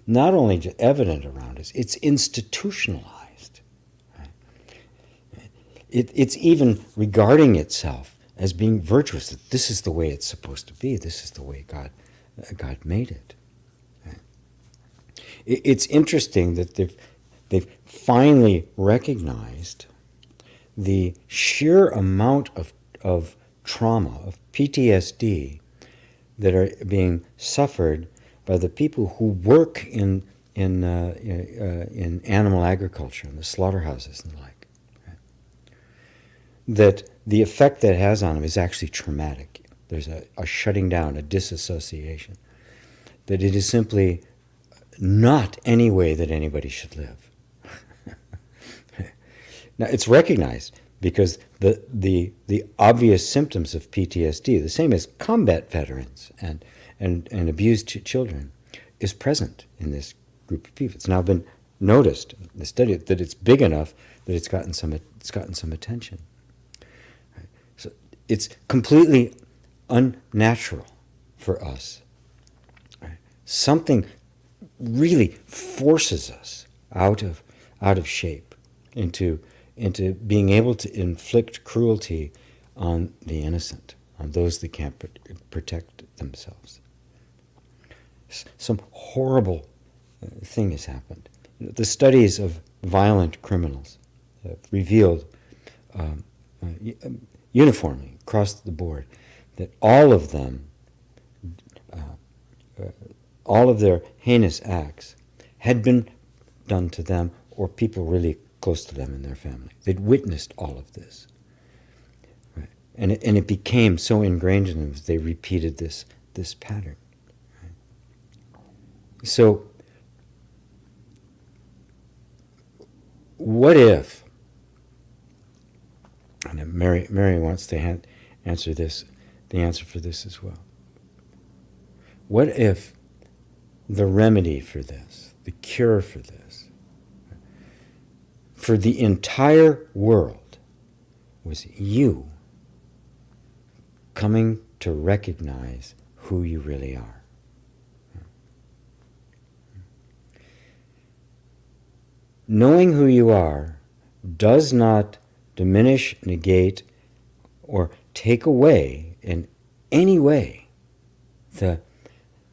not only just evident around us, it's institutionalized. Right? It's even regarding itself as being virtuous, that this is the way it's supposed to be, this is the way God made it. Right? It's interesting that they've finally recognized the sheer amount of trauma, of PTSD, that are being suffered by the people who work in animal agriculture, in the slaughterhouses and the like. Right? That the effect that has on them is actually traumatic. There's a shutting down, a disassociation. That it is simply not any way that anybody should live. Now, it's recognized because the obvious symptoms of PTSD, the same as combat veterans and abused children, is present in this group of people. It's now been noticed, the study, that it's big enough that it's gotten some attention. Right? So it's completely unnatural for us. Right? Something really forces us out of shape into being able to inflict cruelty on the innocent, on those that can't protect themselves. Some horrible thing has happened. The studies of violent criminals have revealed uniformly across the board that all of them, all of their heinous acts had been done to them or people really close to them in their family. They'd witnessed all of this. Right? And it became so ingrained in them that they repeated this pattern. Right? So, what if, and Mary wants to answer this, the answer for this as well. What if the remedy for this, the cure for this, for the entire world, was you coming to recognize who you really are? Knowing who you are does not diminish, negate, or take away in any way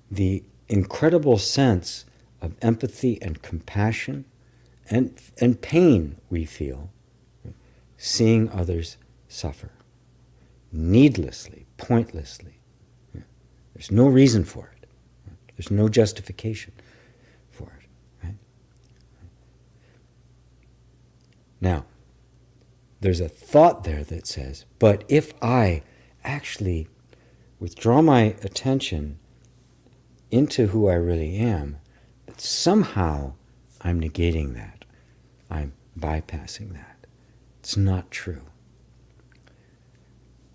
the incredible sense of empathy and compassion and pain we feel seeing others suffer needlessly, pointlessly. There's no reason for it. There's no justification for it. Right? Now, there's a thought there that says, but if I actually withdraw my attention into who I really am, that somehow I'm negating that. I'm bypassing that. It's not true.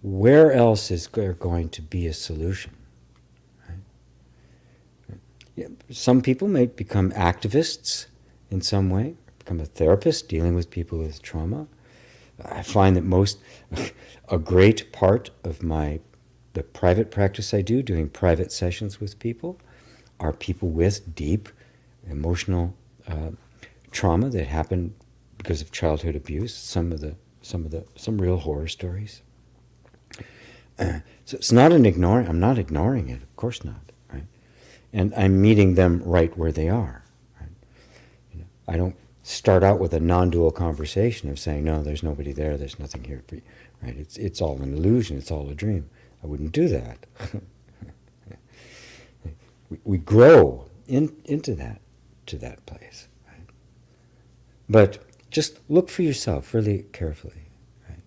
Where else is there going to be a solution? Right? Yeah, some people may become activists in some way, become a therapist dealing with people with trauma. I find that a great part of the private practice I do, doing private sessions with people, are people with deep emotional trauma that happened because of childhood abuse. Some real horror stories. So it's not I'm not ignoring it, of course not, right? And I'm meeting them right where they are. Right? I don't start out with a non-dual conversation of saying, no, there's nobody there, there's nothing here for you, right? It's all an illusion, it's all a dream. I wouldn't do that. We grow into that place, right? But just look for yourself really carefully, right?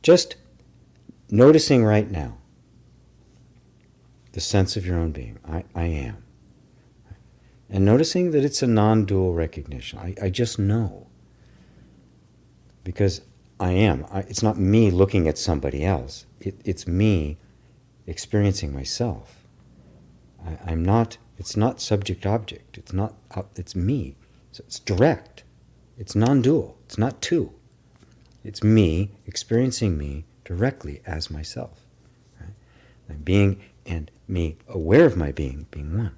Just noticing right now the sense of your own being, I am. And noticing that it's a non-dual recognition. I just know. Because I am. It's not me looking at somebody else. It's me experiencing myself. I'm not It's not subject-object. It's not, it's me. So it's direct. It's non-dual. It's not two. It's me experiencing me directly as myself. Right? And being and me aware of my being one.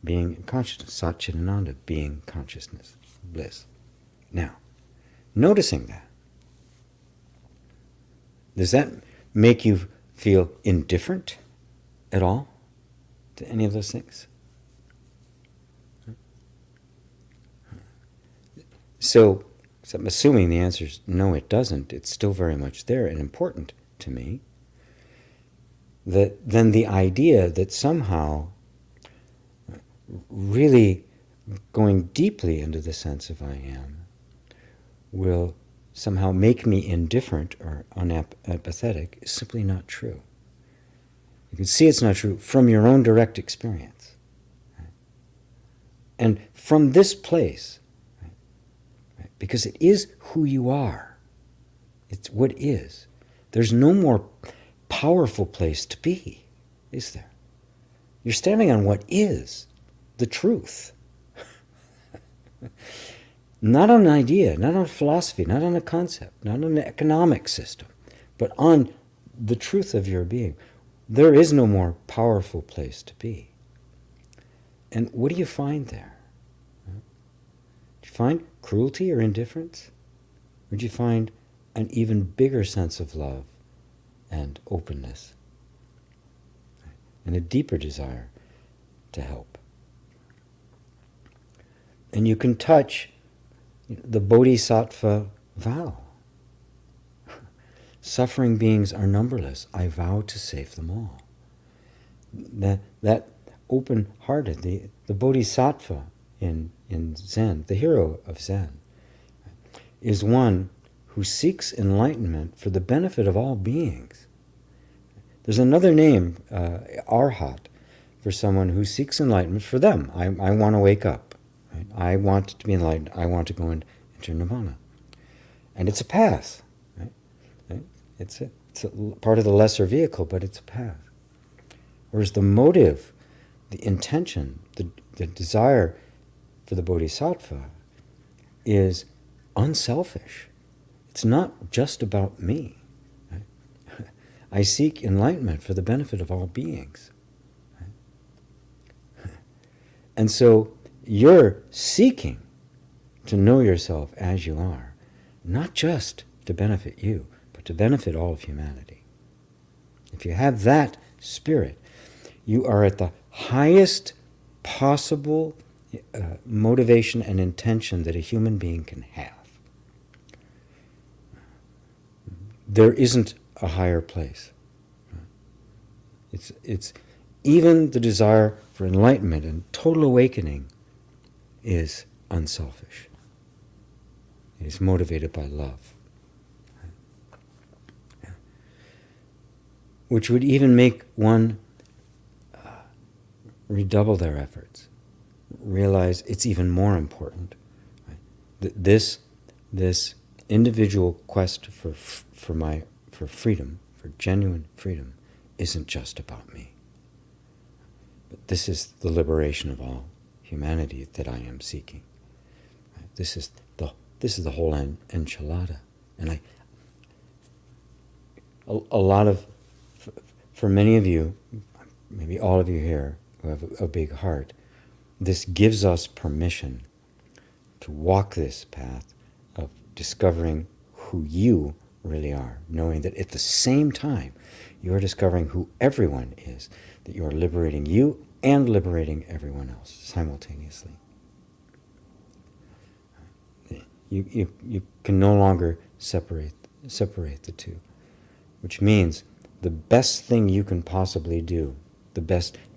Being consciousness, Satchitananda, being consciousness, bliss. Now, noticing that, does that make you feel indifferent at all to any of those things? So I'm assuming the answer is no, it doesn't. It's still very much there and important to me. That then the idea that somehow really going deeply into the sense of I am will somehow make me indifferent or unapathetic is simply not true. You can see it's not true from your own direct experience. Right? And from this place, right, because it is who you are. It's what is. There's no more powerful place to be, is there? You're standing on what is the truth. Not on an idea, not on a philosophy, not on a concept, not on an economic system, but on the truth of your being. There is no more powerful place to be. And what do you find there? Do you find cruelty or indifference? Or do you find an even bigger sense of love and openness? And a deeper desire to help? And you can touch the bodhisattva vow. Suffering beings are numberless. I vow to save them all. That open-hearted, the bodhisattva in Zen, the hero of Zen, is one who seeks enlightenment for the benefit of all beings. There's another name, arhat, for someone who seeks enlightenment for them. I want to wake up. Right? I want to be enlightened. I want to go into nirvana. And it's a path. Right? Right? It's a part of the lesser vehicle, but it's a path. Whereas the motive, the intention, the desire for the bodhisattva is unselfish. It's not just about me. Right? I seek enlightenment for the benefit of all beings. Right? And so you're seeking to know yourself as you are, not just to benefit you, but to benefit all of humanity. If you have that spirit, you are at the highest possible motivation and intention that a human being can have. There isn't a higher place. It's even the desire for enlightenment and total awakening is unselfish. It is motivated by love. Yeah. Which would even make one redouble their efforts. Realize it's even more important. Right? That this individual quest for freedom, for genuine freedom, isn't just about me. But this is the liberation of all humanity that I am seeking. Right? This is the whole enchilada. And a lot of, for many of you, maybe all of you here who have a big heart, this gives us permission to walk this path of discovering who you really are, knowing that at the same time you are discovering who everyone is, that you are liberating you and liberating everyone else simultaneously. You can no longer separate the two, which means the best thing you can possibly do, the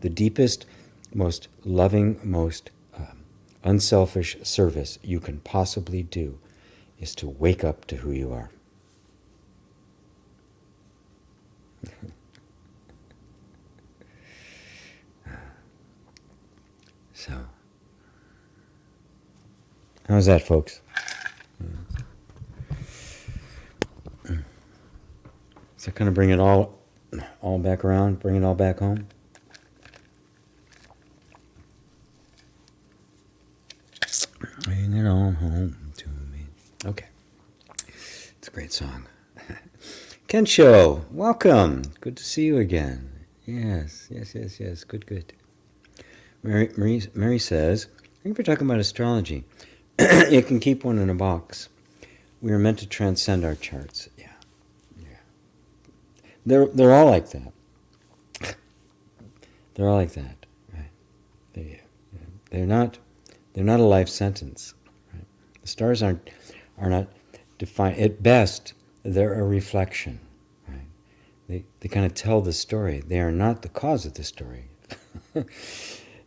deepest, most loving, most unselfish service you can possibly do is to wake up to who you are. So, how's that, folks? Does that kind of bring it all back around, bring it all back home? Bring it on home to me. Okay. It's a great song. Kensho, welcome. Good to see you again. Yes. Good. Mary says, I think we're talking about astrology. You can keep one in a box. We are meant to transcend our charts. Yeah. They're all like that. They're all like that. Right? They're not a life sentence. Right? The stars are not defined. At best, they're a reflection. Right? They kind of tell the story. They are not the cause of the story.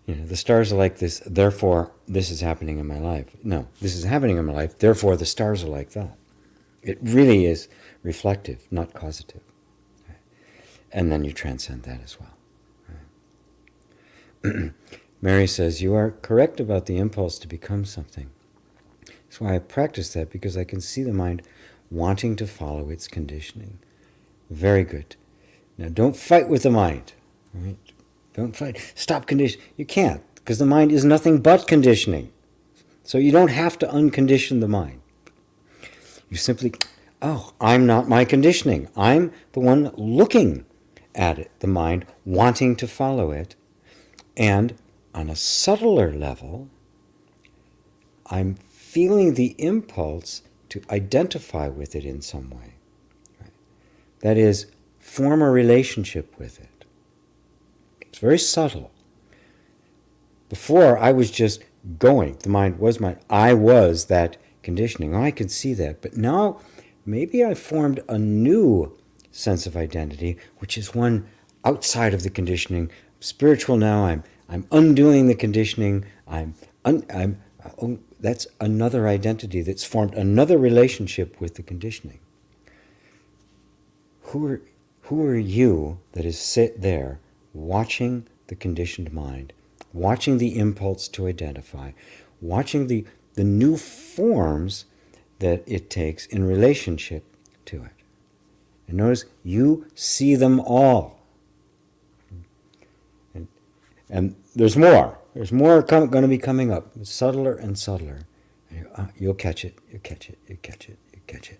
The stars are like this, therefore this is happening in my life. No, this is happening in my life, therefore the stars are like that. It really is reflective, not causative. Right? And then you transcend that as well. Right? Mary says, you are correct about the impulse to become something. That's why I practice that, because I can see the mind wanting to follow its conditioning. Very good. Now don't fight with the mind. Right? Don't fight. Stop conditioning. You can't, because the mind is nothing but conditioning. So you don't have to uncondition the mind. You simply, I'm not my conditioning. I'm the one looking at it, the mind, wanting to follow it. And on a subtler level, I'm feeling the impulse to identify with it in some way. Right? That is, form a relationship with it. It's very subtle. Before, I was just going. The mind was mine. I was that conditioning. I could see that. But now, maybe I formed a new sense of identity, which is one outside of the conditioning. Spiritual now. I'm undoing the conditioning. That's another identity that's formed another relationship with the conditioning. Who are you that is sit there watching the conditioned mind, watching the impulse to identify, watching the new forms that it takes in relationship to it? And notice, you see them all. And there's more. There's more going to be coming up, subtler and subtler. You'll catch it. You catch it.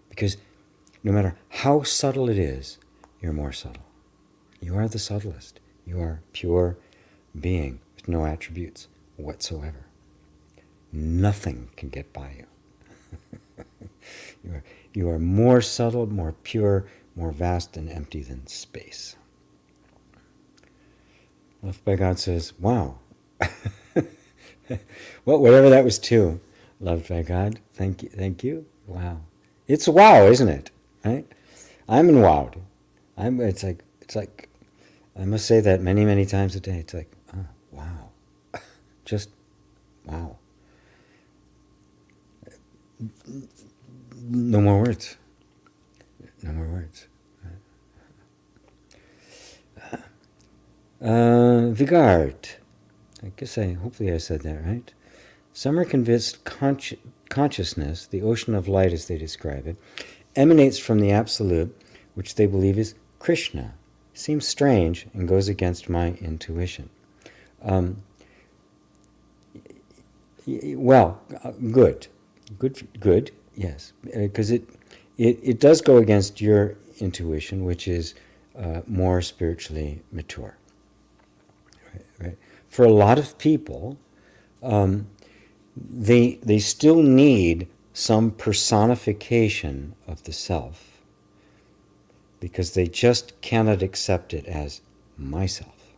Because no matter how subtle it is, you're more subtle. You are the subtlest. You are pure being with no attributes whatsoever. Nothing can get by you. You are more subtle, more pure, more vast and empty than space. Loved by God says, wow. Well, whatever that was too. Loved by God. Thank you. Wow. It's wow, isn't it? Right? I'm wowed. It's like I must say that many, many times a day. It's like, oh, wow. Just wow. No more words. No more words. Vigard. Hopefully I said that right. Some are convinced consciousness, the ocean of light as they describe it, emanates from the Absolute, which they believe is Krishna. Seems strange and goes against my intuition. Good, yes, because it does go against your intuition, which is more spiritually mature. Right? For a lot of people, they still need some personification of the self, because they just cannot accept it as myself,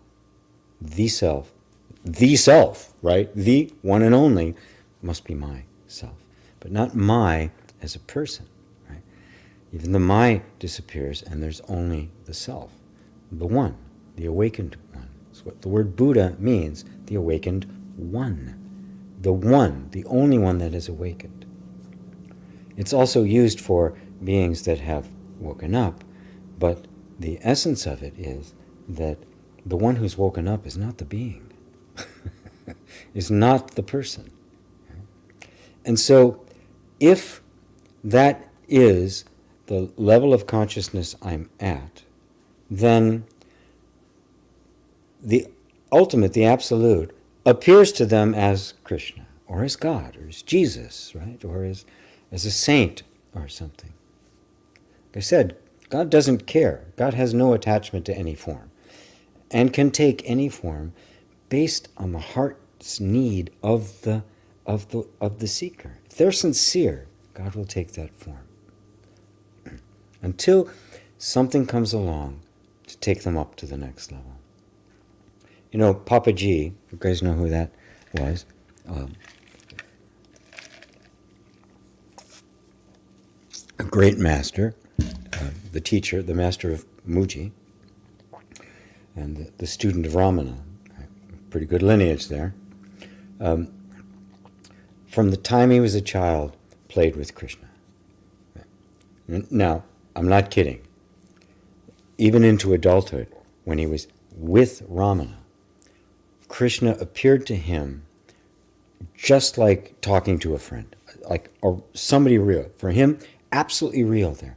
the self, right? The one and only must be myself, but not my as a person, right? Even the my disappears and there's only the self, the one, the awakened one. That's what the word Buddha means, the awakened one, the only one that is awakened. It's also used for beings that have woken up, but the essence of it is that the one who's woken up is not the being, is not the person. And so if that is the level of consciousness I'm at, then the ultimate, the absolute, appears to them as Krishna or as God, or as Jesus, right? Or as a saint or something. Like I said, God doesn't care. God has no attachment to any form and can take any form based on the heart's need of the seeker. If they're sincere, God will take that form. Until something comes along to take them up to the next level. You know, Papa G, you guys know who that was. A great master, the teacher, the master of Muji, and the student of Ramana. Pretty good lineage there. From the time he was a child, played with Krishna. Now, I'm not kidding. Even into adulthood, when he was with Ramana, Krishna appeared to him just like talking to a friend, like somebody real. For him, absolutely real there.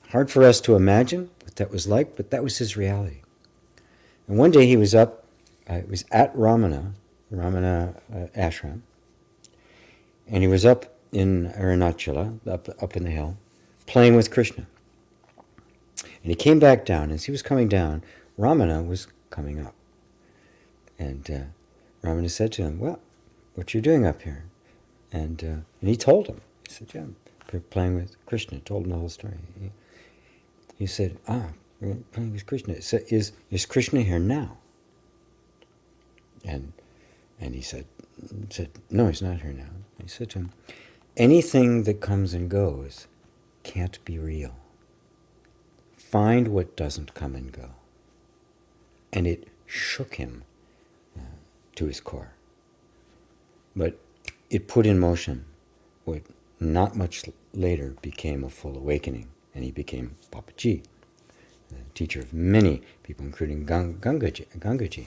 Hard for us to imagine what that was like, but that was his reality. And one day he was up, it was at Ramana ashram, and he was up in Arunachala, up in the hill, playing with Krishna. And he came back down. As he was coming down, Ramana was coming up. And Ramana said to him, well, what you doing up here? And he told him. He said, yeah, I'm playing with Krishna. Told him the whole story. He said, we're playing with Krishna. So is Krishna here now? And he said, no, he's not here now. He said to him, anything that comes and goes can't be real. Find what doesn't come and go. And it shook him to his core. But it put in motion what not much later became a full awakening, and he became Papaji, the teacher of many people, including Gangaji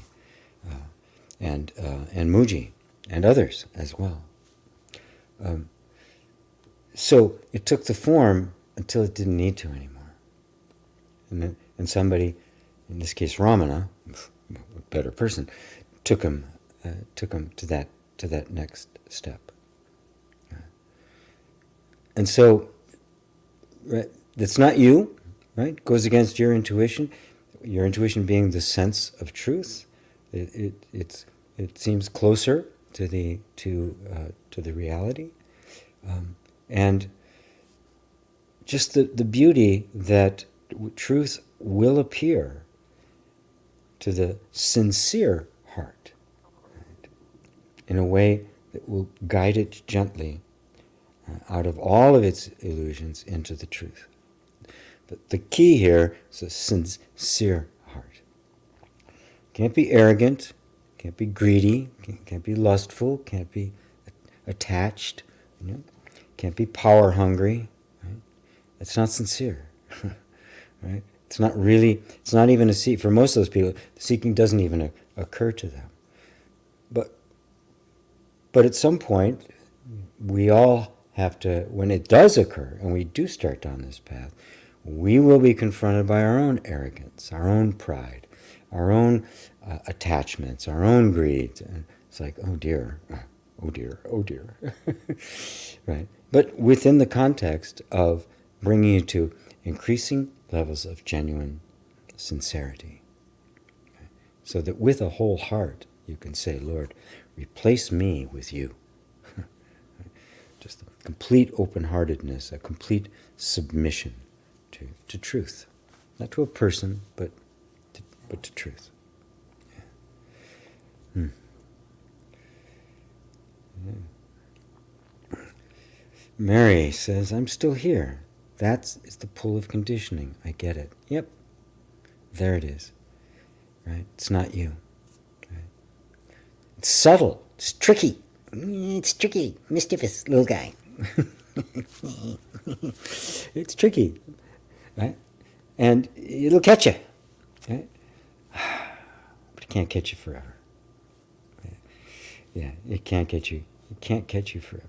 and Muji, and others as well. So it took the form until it didn't need to anymore. And somebody, in this case Ramana, a better person, took him to that next step. And so, right, that's not you, right? Goes against your intuition. Your intuition being the sense of truth. It seems closer to the reality, and just the beauty that truth will appear to the sincere heart, right, in a way that will guide it gently out of all of its illusions into the truth. But the key here is a sincere heart. Can't be arrogant, can't be greedy, can't be lustful, can't be attached, can't be power hungry. Right? It's not sincere. Right? It's not even a seek. For most of those people, the seeking doesn't even occur to them. But at some point, we all have to, when it does occur, and we do start down this path, we will be confronted by our own arrogance, our own pride, our own attachments, our own greed. And it's like, oh dear, oh dear, oh dear. Right? But within the context of bringing you to increasing levels of genuine sincerity. Okay? So that with a whole heart, you can say, Lord, replace me with you. Just a complete open-heartedness, a complete submission to truth. Not to a person, but to truth. Yeah. Yeah. Mary says, I'm still here. That's the pull of conditioning. I get it. Yep. There it is. Right? It's not you. Right? It's subtle. It's tricky. It's tricky. Mischievous little guy. It's tricky. Right? And it'll catch you. Right? But it can't catch you forever. Yeah, it can't get you. It can't catch you forever.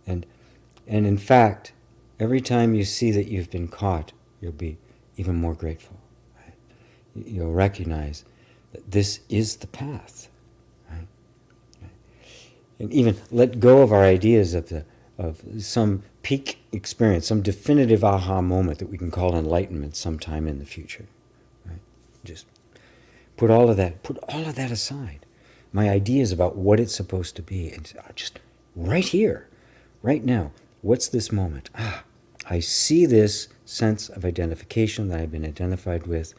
And in fact, every time you see that you've been caught, you'll be even more grateful. Right? You'll recognize that this is the path. Right? and even let go of our ideas of some peak experience, some definitive aha moment that we can call enlightenment sometime in the future. Right? Just put all of that aside. My ideas about what it's supposed to be, and just right here, right now. What's this moment? I see this sense of identification that I've been identified with.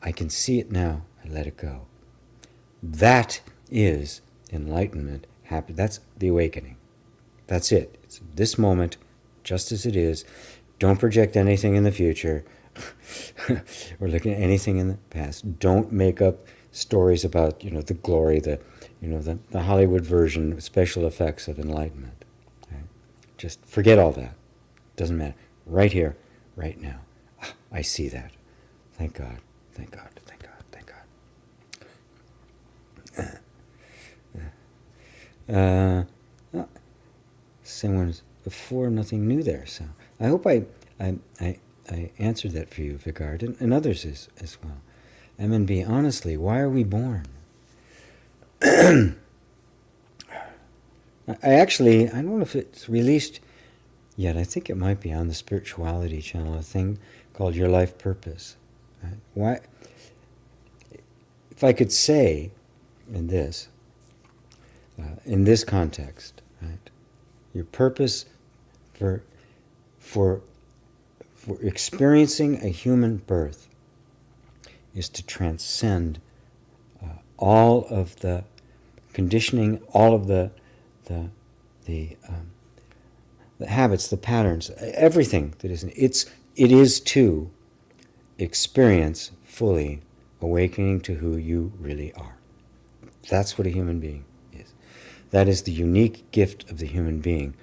I can see it now. I let it go. That is enlightenment. Happy. That's the awakening. That's it. It's this moment, just as it is. Don't project anything in the future or looking at anything in the past. Don't make up stories about the glory, the Hollywood version, special effects of enlightenment. Right? Just forget all that. Doesn't matter. Right here, right now. I see that. Thank God. Thank God. Thank God. Thank God. Someone's before, nothing new there. So I hope I answered that for you, Vigard, and others as well. MNB, honestly, why are we born? I don't know if it's released yet. I think it might be on the Spirituality channel, a thing called Your Life Purpose. Right? Why? If I could say in this context, right, your purpose for experiencing a human birth is to transcend all of the conditioning, all of the habits, the patterns, everything that isn't. It is to experience fully awakening to who you really are. That's what a human being is. That is the unique gift of the human being,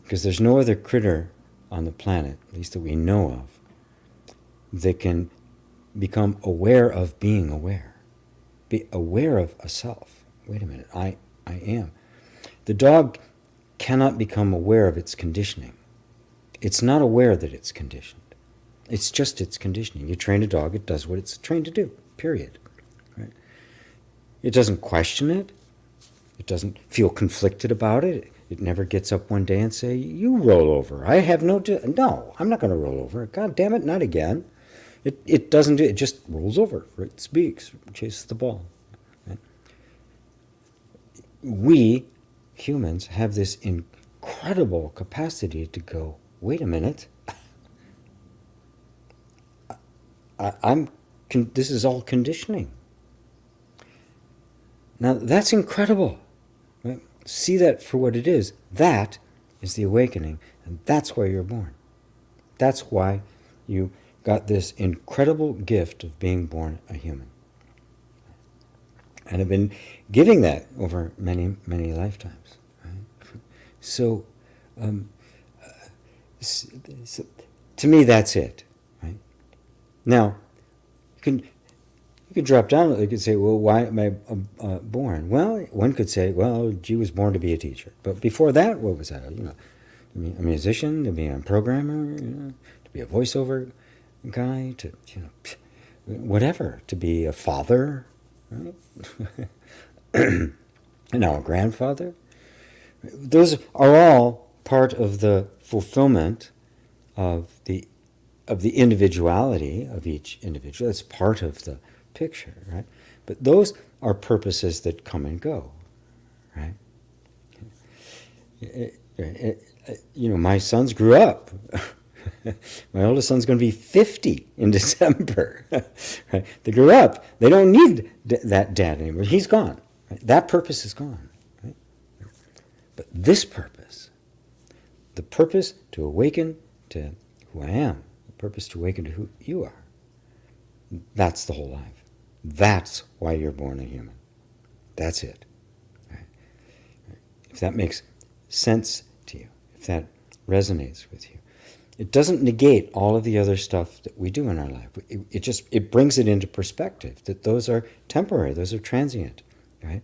because there's no other critter on the planet, at least that we know of, that can become aware of being aware. Be aware of a self. Wait a minute, I am. The dog cannot become aware of its conditioning. It's not aware that it's conditioned. It's just its conditioning. You train a dog, it does what it's trained to do, period. Right? It doesn't question it. It doesn't feel conflicted about it. It never gets up one day and say, you roll over. I have no, I'm not going to roll over. God damn it, not again. It doesn't do it. It just rolls over. It speaks, chases the ball. Right? We, humans, have this incredible capacity to go, wait a minute. This is all conditioning. Now, that's incredible. Right? See that for what it is. That is the awakening, and that's why you're born. That's why you got this incredible gift of being born a human. And have been giving that over many, many lifetimes. Right? So, to me, that's it. Right? Now, you could drop down. You could say, well, why am I born? Well, one could say, well, G was born to be a teacher. But before that, what was that? To be a musician, to be a programmer, to be a voiceover guy, to whatever, to be a father, right? And now a grandfather. Those are all part of the fulfillment of the individuality of each individual. That's part of the picture, right? But those are purposes that come and go, right? My sons grew up. My oldest son's going to be 50 in December. Right? They grew up. They don't need that dad anymore. He's gone. Right? That purpose is gone. Right? But this purpose, the purpose to awaken to who I am, the purpose to awaken to who you are, that's the whole life. That's why you're born a human. That's it. Right? If that makes sense to you, if that resonates with you, it doesn't negate all of the other stuff that we do in our life. It brings it into perspective that those are temporary, those are transient, right?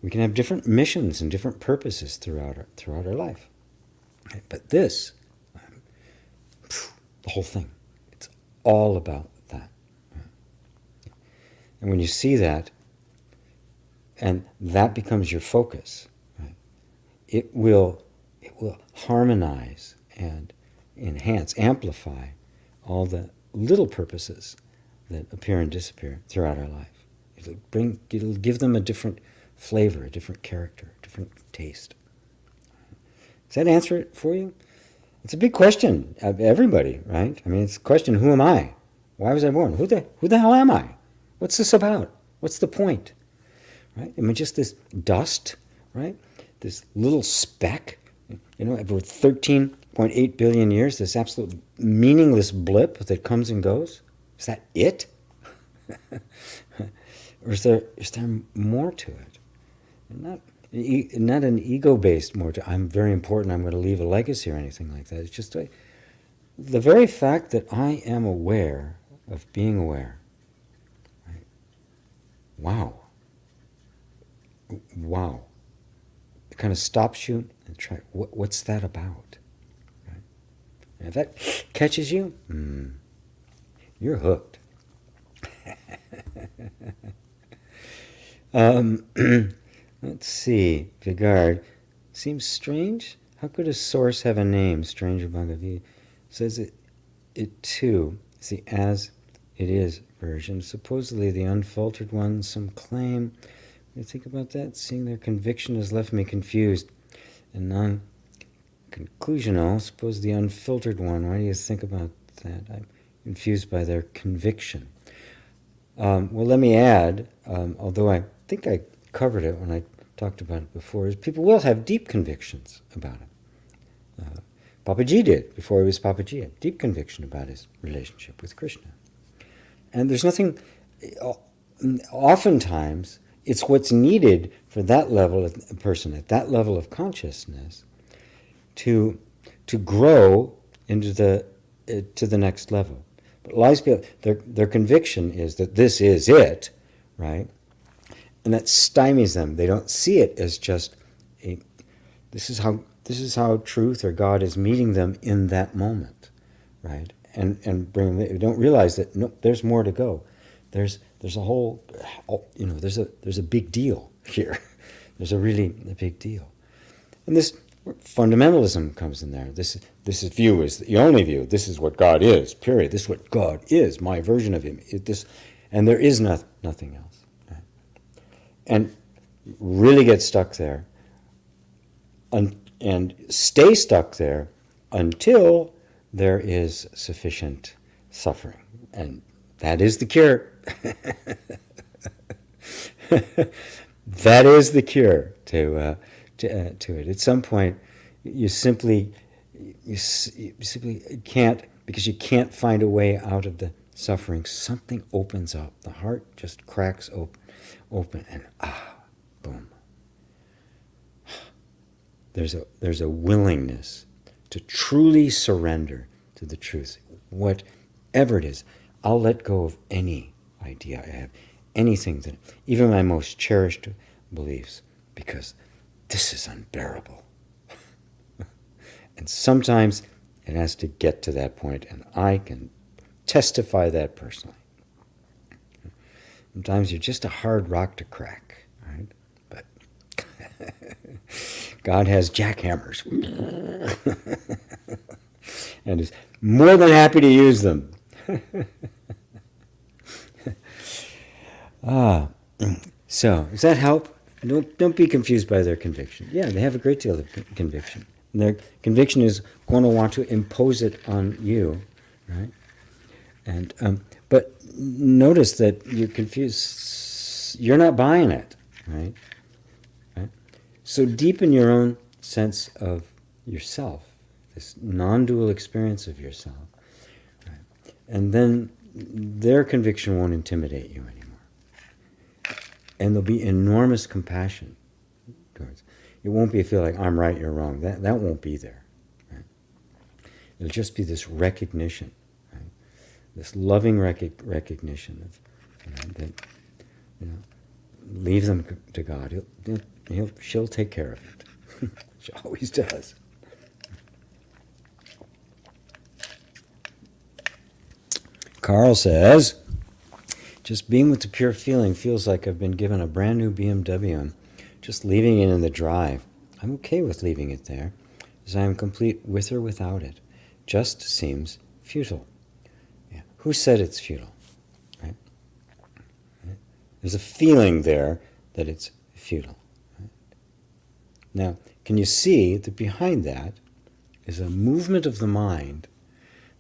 We can have different missions and different purposes throughout our life. Right? But this, the whole thing, it's all about that. Right? And when you see that, and that becomes your focus, it will harmonize and enhance, amplify all the little purposes that appear and disappear throughout our life. It'll give them a different flavor, a different character, a different taste. Does that answer it for you? It's a big question of everybody, right? I mean, it's a question, who am I? Why was I born? Who the hell am I? What's this about? What's the point? Right? I mean, just this dust, right? This little speck, over 13.8 billion years, this absolute meaningless blip that comes and goes. Is that it? Or is there more to it? Not an ego-based more to, I'm very important, I'm going to leave a legacy or anything like that. It's just the very fact that I am aware of being aware. Right? Wow. Wow. It kind of stops you and try, what's that about? Right? And if that catches you, you're hooked. Let's see. Vigard. Seems strange. How could a source have a name? Stranger Bhagavi says it too is the as it is version. Supposedly the unfiltered one, some claim. When you think about that, seeing their conviction has left me confused and non-conclusional. Suppose the unfiltered one. Why do you think about that? I'm confused by their conviction. Well, let me add, although I think I covered it when I talked about it before, is people will have deep convictions about it. Papaji did, before he was Papaji, had deep conviction about his relationship with Krishna. And there's nothing, oftentimes, it's what's needed for that level of a person, at that level of consciousness, to grow into to the next level. But a lot of people, their conviction is that this is it, right? And that stymies them. They don't see it as just this is how truth or God is meeting them in that moment, right? And they don't realize that no, there's more to go. There's a whole, there's a big deal here. There's a big deal. And this fundamentalism comes in there. This view is the only view. This is what God is, period. This is what God is, my version of him. And there is nothing else. Right? And really get stuck there and stay stuck there until there is sufficient suffering. And that is the cure. That is the cure to it. At some point, you simply can't, because you can't find a way out of the suffering. Something opens up. The heart just cracks open, and boom. There's a willingness to truly surrender to the truth, whatever it is. I'll let go of any idea I have, anything that, even my most cherished beliefs, because this is unbearable. And sometimes it has to get to that point, and I can testify that personally. Sometimes you're just a hard rock to crack, right? But God has jackhammers and is more than happy to use them. So, does that help? Don't be confused by their conviction. Yeah, they have a great deal of conviction. And their conviction is going to want to impose it on you, right? And but notice that you're confused. You're not buying it, right? So deepen your own sense of yourself, this non-dual experience of yourself, right? And then their conviction won't intimidate you anymore. And there'll be enormous compassion towards. It won't be a feel like I'm right, you're wrong. That won't be there. Right? It'll just be this recognition, right? This loving recognition of that. Leave them to God. She'll take care of it. She always does. Carl says, just being with the pure feeling feels like I've been given a brand new BMW and just leaving it in the drive. I'm okay with leaving it there, as I am complete with or without it. Just seems futile. Yeah. Who said it's futile? Right? Right? There's a feeling there that it's futile. Right? Now, can you see that behind that is a movement of the mind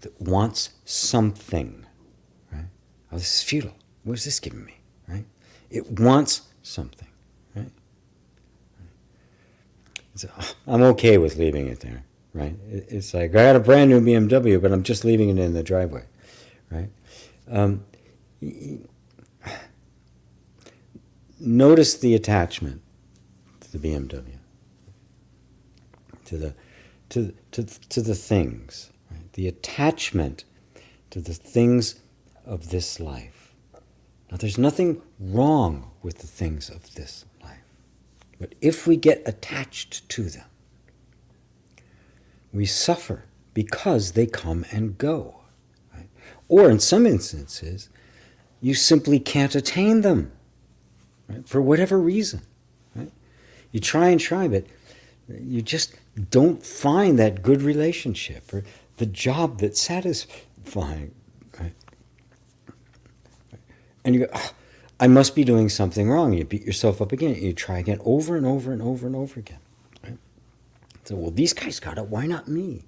that wants something? Right? Oh, this is futile. What is this giving me? Right? It wants something. Right? I'm okay with leaving it there. Right? It's like, I got a brand new BMW, but I'm just leaving it in the driveway. Right? Notice the attachment to the BMW, to the things, right? The attachment to the things of this life. Now, there's nothing wrong with the things of this life, but if we get attached to them, we suffer because they come and go. Right? Or in some instances, you simply can't attain them, right? For whatever reason. Right? You try and try, but you just don't find that good relationship or the job that's satisfying. Right? And you go, oh, I must be doing something wrong. You beat yourself up again. You try again over and over and over and over again. Right? So, well, these guys got it. Why not me?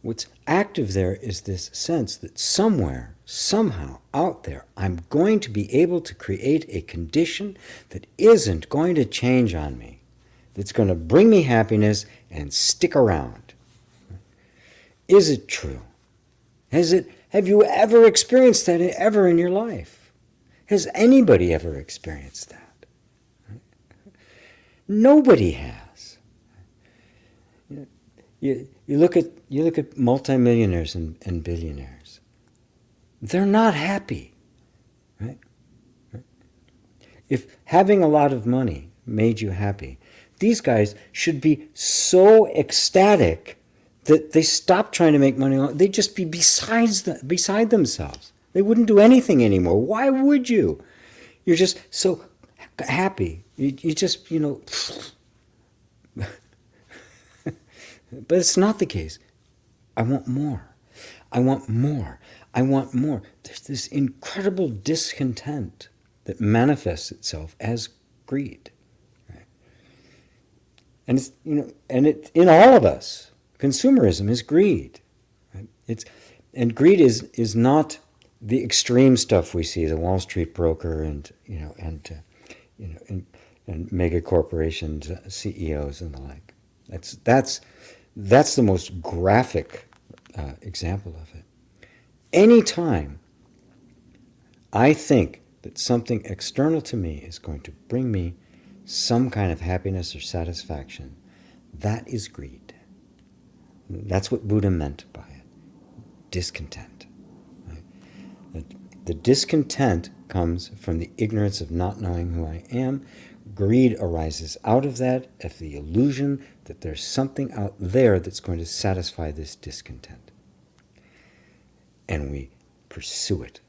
What's active there is this sense that somewhere, somehow, out there, I'm going to be able to create a condition that isn't going to change on me, that's going to bring me happiness and stick around. Is it true? Have you ever experienced that ever in your life? Has anybody ever experienced that? Nobody has. You look at multimillionaires and billionaires. They're not happy, right? If having a lot of money made you happy, these guys should be so ecstatic that they stop trying to make money. They'd just be beside themselves. They wouldn't do anything anymore. Why would you? You're just so happy. You just, But it's not the case. I want more. I want more. I want more. There's this incredible discontent that manifests itself as greed. Right? And it's, and it in all of us. Consumerism is greed. Right? And greed is not the extreme stuff we see, the Wall Street broker and mega corporations, CEOs and the like. That's the most graphic example of it. Anytime I think that something external to me is going to bring me some kind of happiness or satisfaction, that is greed. That's what Buddha meant by it. Discontent. Right? The discontent comes from the ignorance of not knowing who I am. Greed arises out of that, of the illusion that there's something out there that's going to satisfy this discontent. And we pursue it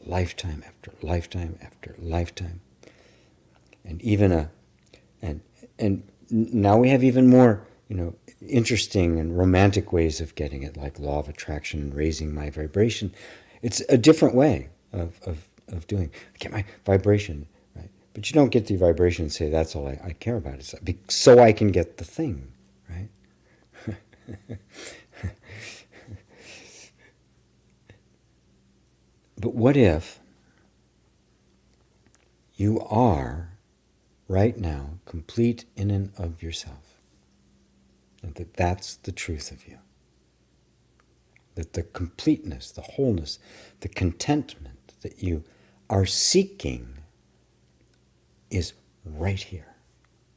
lifetime after lifetime after lifetime. And even and now we have even more, interesting and romantic ways of getting it, like law of attraction and raising my vibration. It's a different way of doing. Get my vibration. But you don't get the vibration and say, that's all I care about. It's so I can get the thing, right? But what if you are, right now, complete in and of yourself? And that's the truth of you. That the completeness, the wholeness, the contentment that you are seeking is right here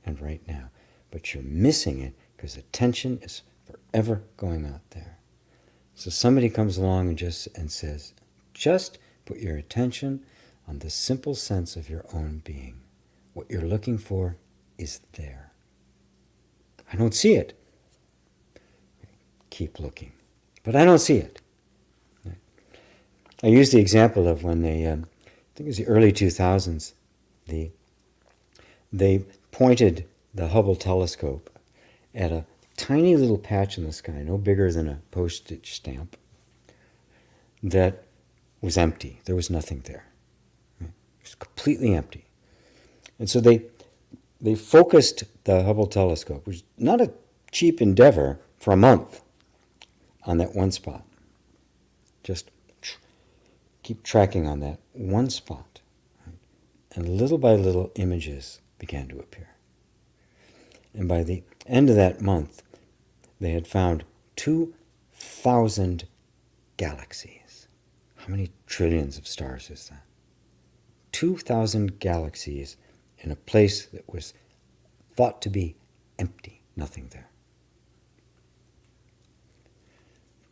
and right now. But you're missing it because attention is forever going out there. So somebody comes along and says, just put your attention on the simple sense of your own being. What you're looking for is there. I don't see it. Keep looking. But I don't see it. I use the example of when they, I think it was the early 2000s, they pointed the Hubble telescope at a tiny little patch in the sky, no bigger than a postage stamp, that was empty. There was nothing there. It was completely empty. And so they focused the Hubble telescope, which is not a cheap endeavor, for a month on that one spot. Just keep tracking on that one spot. Right? And little by little, images began to appear. And by the end of that month, they had found 2,000 galaxies. How many trillions of stars is that? 2,000 galaxies in a place that was thought to be empty, nothing there.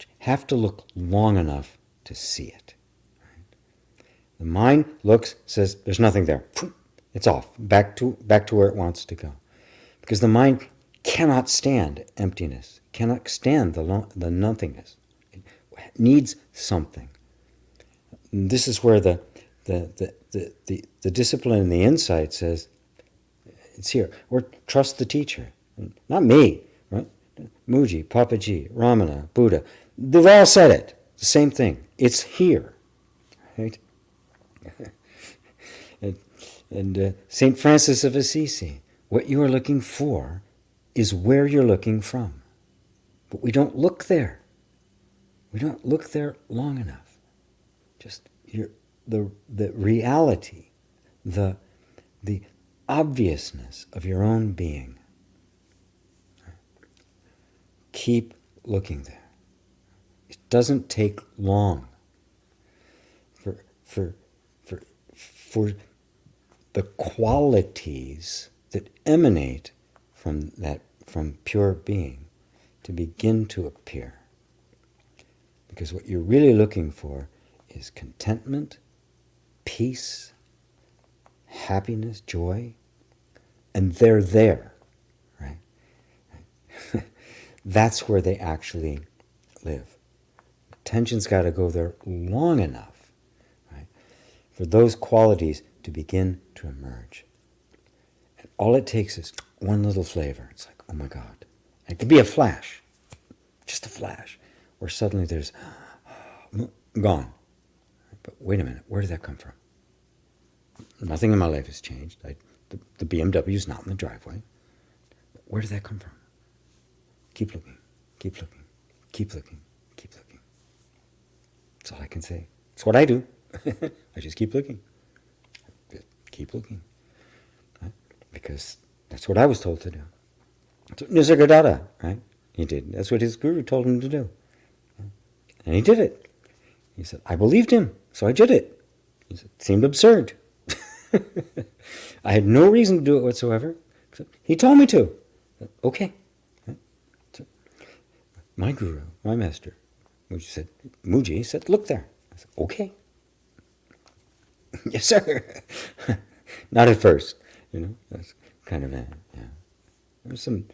You have to look long enough to see it. Right? The mind looks, says, there's nothing there. It's off, back to where it wants to go. Because the mind cannot stand emptiness, cannot stand the nothingness. It needs something. And this is where the discipline and the insight says, it's here. Or trust the teacher. Not me, right? Muji, Papaji, Ramana, Buddha, they've all said it. The same thing. It's here. Right? and St. Francis of Assisi, what you are looking for is where you're looking from. But we don't look there. We don't look there long enough. Just the reality, the obviousness of your own being. Keep looking there. It doesn't take long for the qualities that emanate from pure being to begin to appear. Because what you're really looking for is contentment, peace, happiness, joy, and they're there, right? That's where they actually live. Attention's got to go there long enough, right, for those qualities to begin to emerge. And all it takes is one little flavor. It's like, oh my God. And it could be a flash, just a flash, where suddenly there's gone. But wait a minute, where did that come from? Nothing in my life has changed. The BMW's not in the driveway. Where did that come from? Keep looking, keep looking, keep looking, keep looking. That's all I can say. It's what I do. I just keep looking. Keep looking. Right? Because that's what I was told to do. That's what Nisargadatta, right? He did. That's what his guru told him to do. And he did it. He said, I believed him, so I did it. He said, it seemed absurd. I had no reason to do it whatsoever. He told me to. Okay. So my guru, my master, Muji said, look there. I said, okay. Yes, sir. Not at first. That's kind of there was some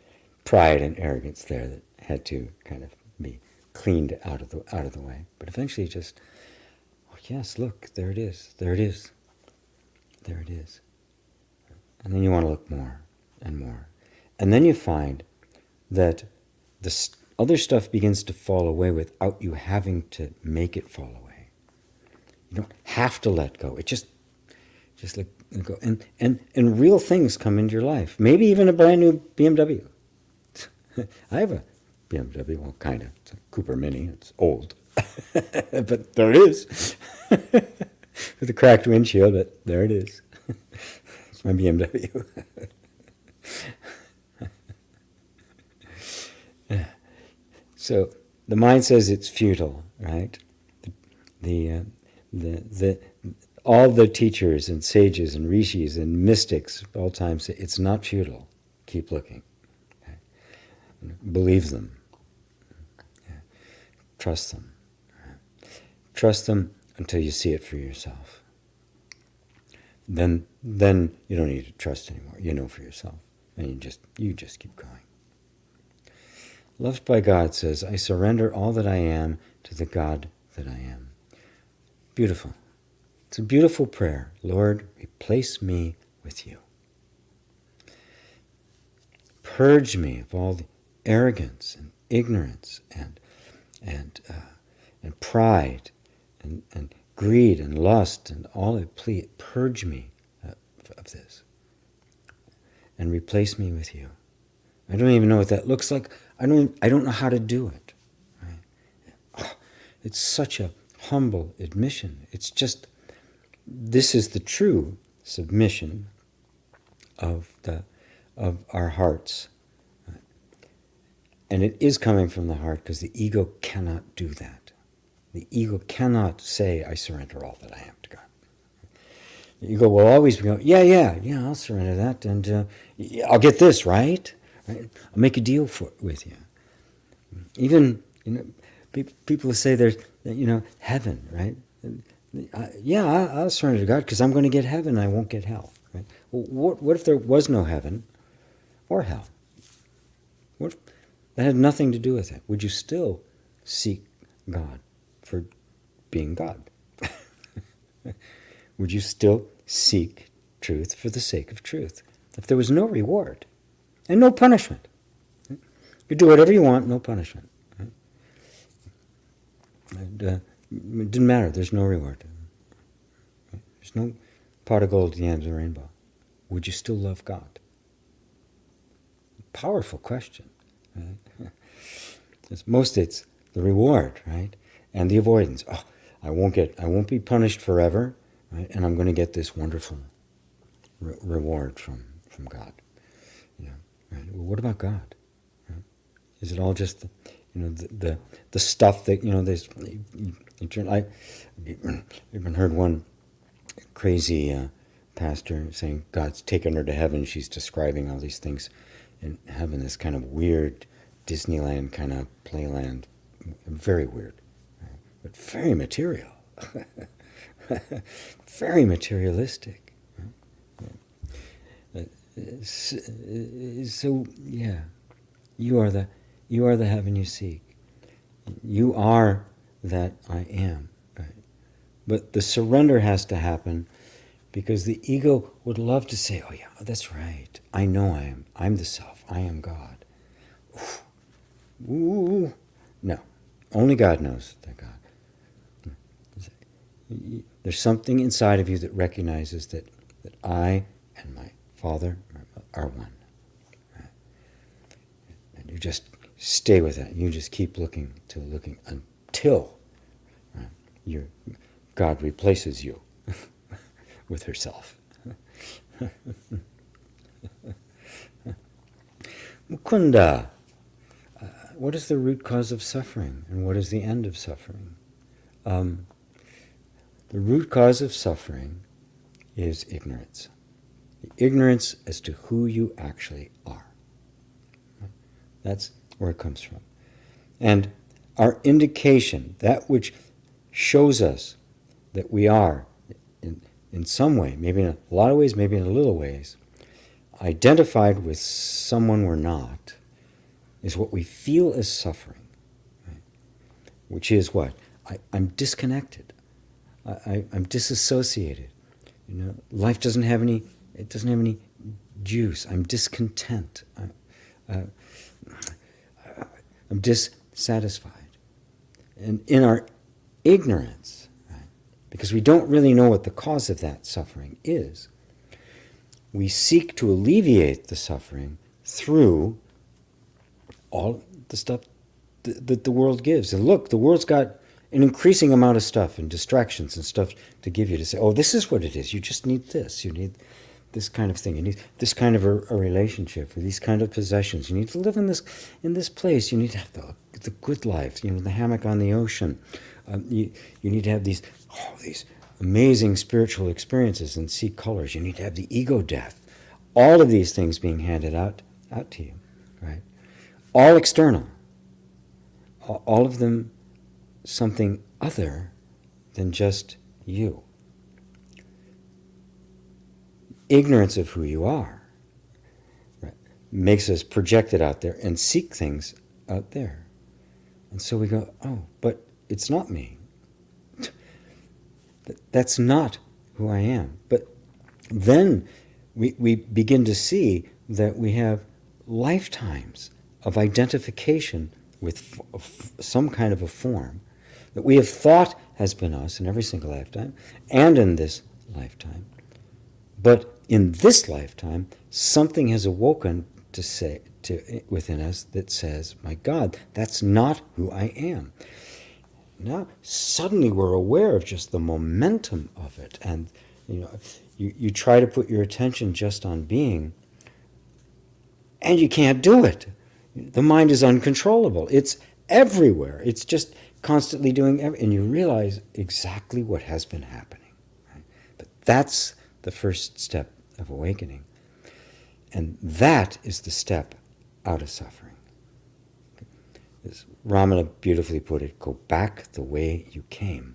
pride and arrogance there that had to kind of be cleaned out of the way. But eventually just, oh yes, look, there it is. There it is. There it is. And then you want to look more and more. And then you find that the other stuff begins to fall away without you having to make it fall away. You don't have to let go. It just let go. And real things come into your life. Maybe even a brand new BMW. I have a BMW, well, kind of. It's a Cooper Mini. It's old. But there it is. With a cracked windshield, but there it is. It's my BMW. So the mind says it's futile, right? All the teachers and sages and rishis and mystics all times say it's not futile. Keep looking. Okay? Believe them. Yeah. Trust them. Trust them until you see it for yourself. Then you don't need to trust anymore. You know for yourself. And you just keep going. Loved by God says, I surrender all that I am to the God that I am. Beautiful. It's a beautiful prayer. Lord, replace me with you. purge me of all the arrogance and ignorance and pride and greed and lust and all it. Please purge me of this and replace me with you. I don't even know what that looks like. I don't know how to do it. Right? Oh, it's such a humble admission. It's just, this is the true submission of our hearts. And it is coming from the heart, because the ego cannot do that. The ego cannot say, I surrender all that I am to God. The ego will always go, yeah, I'll surrender that, and I'll get this, right? I'll make a deal with you. Even, people say there's, heaven, right? I'll surrender to God because I'm going to get heaven and I won't get hell. Right? Well, what if there was no heaven or hell? What if that had nothing to do with it? Would you still seek God for being God? Would you still seek truth for the sake of truth? If there was no reward and no punishment, right? You do whatever you want, no punishment. Right? And, it didn't matter, there's no reward. Right? There's no pot of gold at the end of the rainbow. Would you still love God? Powerful question. Right? It's the reward, right? And the avoidance. Oh, I won't be punished forever, right? And I'm going to get this wonderful reward from God. Right? Well, what about God? Right? Is it all just the stuff that there's? I even heard one crazy pastor saying God's taken her to heaven. She's describing all these things in heaven, this kind of weird Disneyland kind of playland, very weird, right? But very material, very materialistic. Right? So yeah, you are the heaven you seek. You are that I am. Right? But the surrender has to happen, because the ego would love to say, oh yeah, that's right. I know I am. I'm the self. I am God. Ooh. No. Only God knows that God. There's something inside of you that recognizes that I and my Father are one. Right? And you just stay with that. You just keep looking until God replaces you with herself. Mukunda, what is the root cause of suffering, and what is the end of suffering? The root cause of suffering is ignorance. The ignorance as to who you actually are. That's where it comes from. And our indication, that which shows us that we are, in some way, maybe in a lot of ways, maybe in a little ways, identified with someone we're not, is what we feel as suffering. Right? Which is what? I'm disconnected. I'm disassociated. Life doesn't have any juice. I'm discontent. I'm dissatisfied. And in our ignorance, right, because we don't really know what the cause of that suffering is, we seek to alleviate the suffering through all the stuff that the world gives. And look, the world's got an increasing amount of stuff and distractions and stuff to give you, to say, oh, this is what it is. You just need this. You need this kind of thing. You need this kind of a relationship, or these kind of possessions. You need to live in this place. You need to have the good life. The hammock on the ocean. You need to have these amazing spiritual experiences and see colors. You need to have the ego death. All of these things being handed out to you, right? All external. All of them something other than just you. Ignorance of who you are, right, makes us project it out there and seek things out there. And so we go, oh, but it's not me. That's not who I am. But then we begin to see that we have lifetimes of identification with some kind of a form that we have thought has been us in every single lifetime and in this lifetime. But in this lifetime, something has awoken within us that says, my God, that's not who I am. Now, suddenly we're aware of just the momentum of it. And you try to put your attention just on being, and you can't do it. The mind is uncontrollable. It's everywhere. It's just constantly doing everything. And you realize exactly what has been happening. Right? But that's the first step of awakening. And that is the step out of suffering. As Ramana beautifully put it, go back the way you came.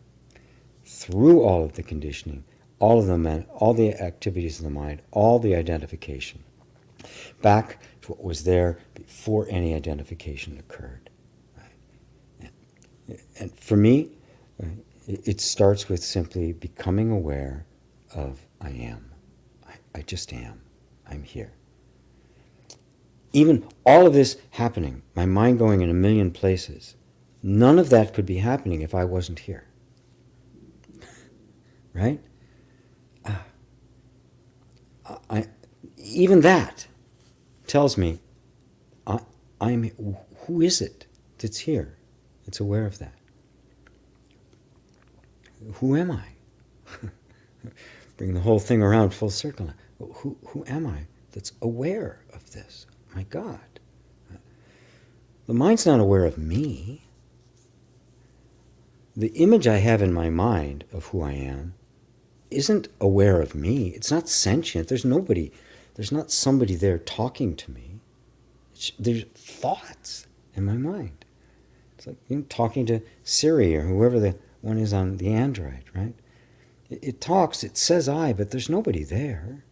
Through all of the conditioning, all the activities of the mind, all the identification. Back to what was there before any identification occurred. Right? And for me, it starts with simply becoming aware of I am. I just am. I'm here. Even all of this happening, my mind going in a million places, none of that could be happening if I wasn't here. Right? Even that tells me, who is it that's here, that's aware of that? Who am I? Bring the whole thing around full circle. Who am I that's aware of this? My God. The mind's not aware of me. The image I have in my mind of who I am isn't aware of me. It's not sentient. There's not somebody there talking to me. There's thoughts in my mind. It's like talking to Siri or whoever the one is on the Android, right? It talks, it says I, but there's nobody there.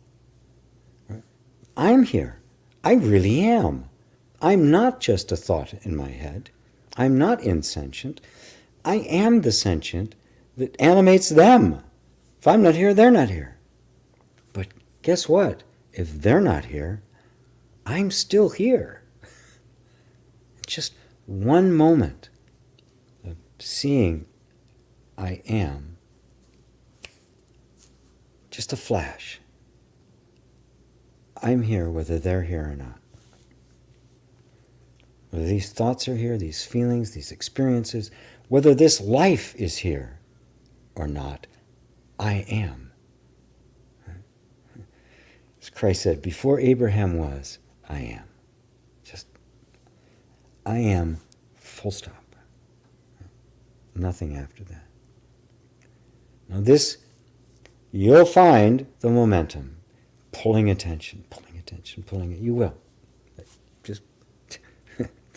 Right? I'm here. I really am. I'm not just a thought in my head. I'm not insentient. I am the sentient that animates them. If I'm not here, they're not here. But guess what? If they're not here, I'm still here. Just one moment of seeing I am, just a flash. I'm here whether they're here or not. Whether these thoughts are here, these feelings, these experiences, whether this life is here or not, I am. As Christ said, before Abraham was, I am. Just, I am, full stop. Nothing after that. Now this, you'll find the momentum. Pulling attention. You will. Just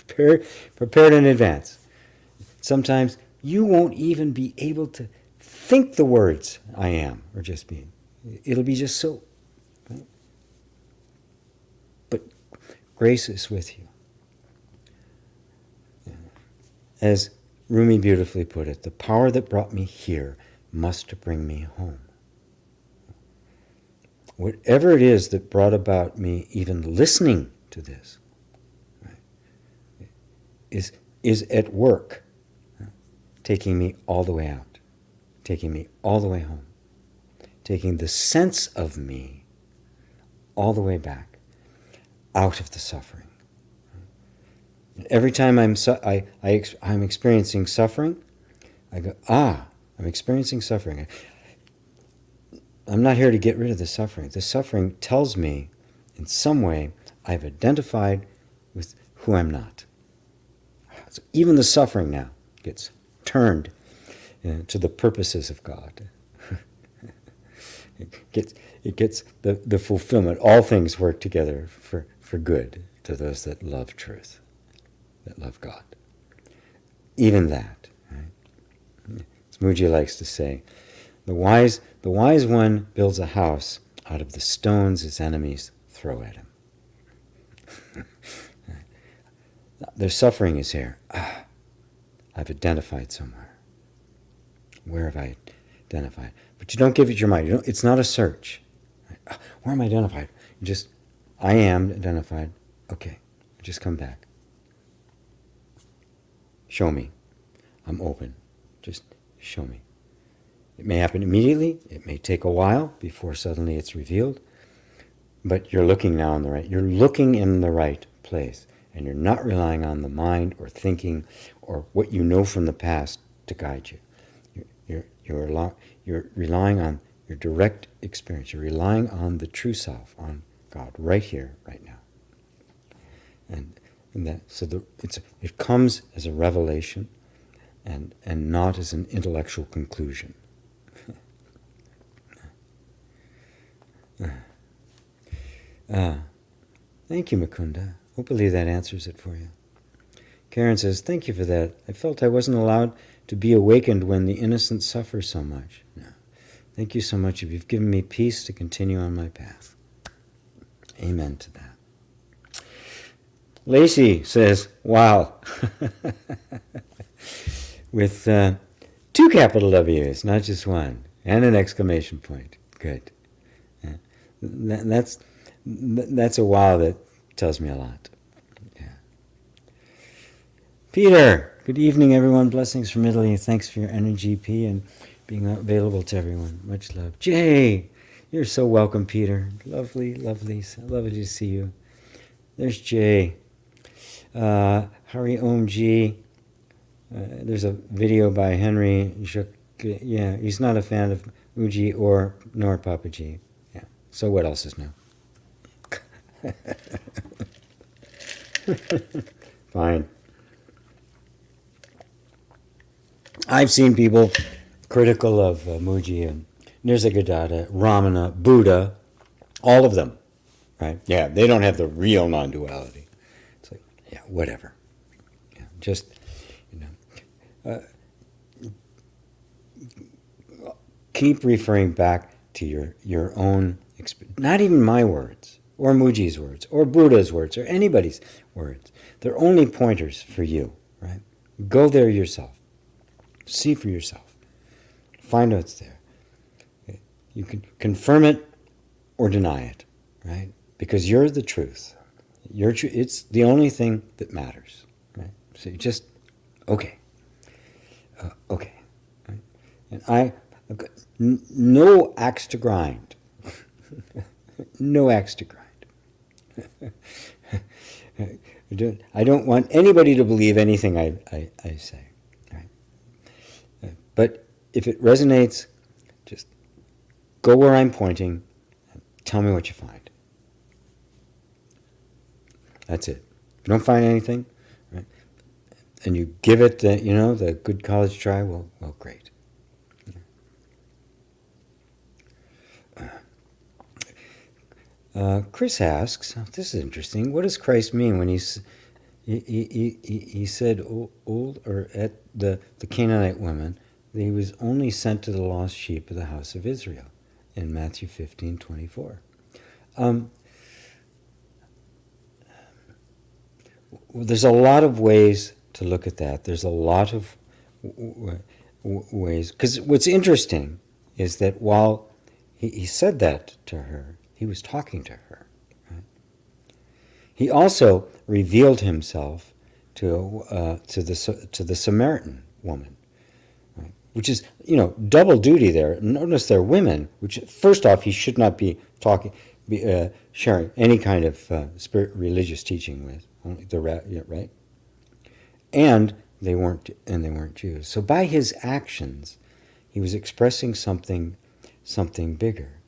prepare it in advance. Sometimes you won't even be able to think the words I am or just being. It'll be just so. Right? But grace is with you. As Rumi beautifully put it, the power that brought me here must bring me home. Whatever it is that brought about me even listening to this, right, is at work, taking me all the way out, taking me all the way home, taking the sense of me all the way back, out of the suffering. Every time I'm experiencing suffering, I go, I'm experiencing suffering. I'm not here to get rid of the suffering. The suffering tells me, in some way, I've identified with who I'm not. So even the suffering now gets turned to the purposes of God. It gets the fulfillment. All things work together for good to those that love truth, that love God. Even that. Right? As Muji likes to say, the wise one builds a house out of the stones his enemies throw at him. Their suffering is here. I've identified somewhere. Where have I identified? But you don't give it your mind. It's not a search. Where am I identified? I am identified. Okay, just come back. Show me. I'm open. Just show me. It may happen immediately. It may take a while before suddenly it's revealed. But you're looking now in the right. You're looking in the right place. And you're not relying on the mind or thinking or what you know from the past to guide you. You're relying on your direct experience. You're relying on the true self, on God, right here, right now. It comes as a revelation and not as an intellectual conclusion. Thank you, Mukunda. Hopefully that answers it for you. Karen says, thank you for that. I felt I wasn't allowed to be awakened when the innocent suffer so much. No. Thank you so much. You've given me peace to continue on my path. Amen to that. Lacey says, wow. With 2 capital W's, not just one, and an exclamation point. Good. Yeah. That's a wow that tells me a lot. Yeah. Peter, good evening, everyone. Blessings from Italy. Thanks for your energy, P, and being available to everyone. Much love. Jay, you're so welcome, Peter. Lovely, lovely. Lovely to see you. There's Jay. Hari Om Ji. There's a video by Henry. Yeah, he's not a fan of Uji nor Papaji. Yeah. So what else is new? Fine. I've seen people critical of Muji and Nirsigadatta, Ramana, Buddha, all of them, right? Yeah, they don't have the real non-duality. It's like, yeah, whatever. Yeah, just, keep referring back to your own experience. Not even my words, or Muji's words, or Buddha's words, or anybody's words. They're only pointers for you, right? Go there yourself. See for yourself. Find out what's there. You can confirm it or deny it, right? Because you're the truth. It's the only thing that matters, right? So you just, okay. Okay. Right? And I've got no axe to grind. No axe to grind. I don't want anybody to believe anything I say. Right? But if it resonates, just go where I'm pointing and tell me what you find. That's it. If you don't find anything, right, and you give it the good college try, well, great. Chris asks, this is interesting, what does Christ mean when he said old or at the Canaanite woman that he was only sent to the lost sheep of the house of Israel in Matthew 15:24? There's a lot of ways to look at that. There's a lot of ways. Because what's interesting is that while he said that to her, he was talking to her. Right? He also revealed himself to the Samaritan woman, right? Which is double duty there. Notice they're women. Which first off, he should not be sharing any kind of religious teaching with. Only right? And they weren't Jews. So by his actions, he was expressing something bigger.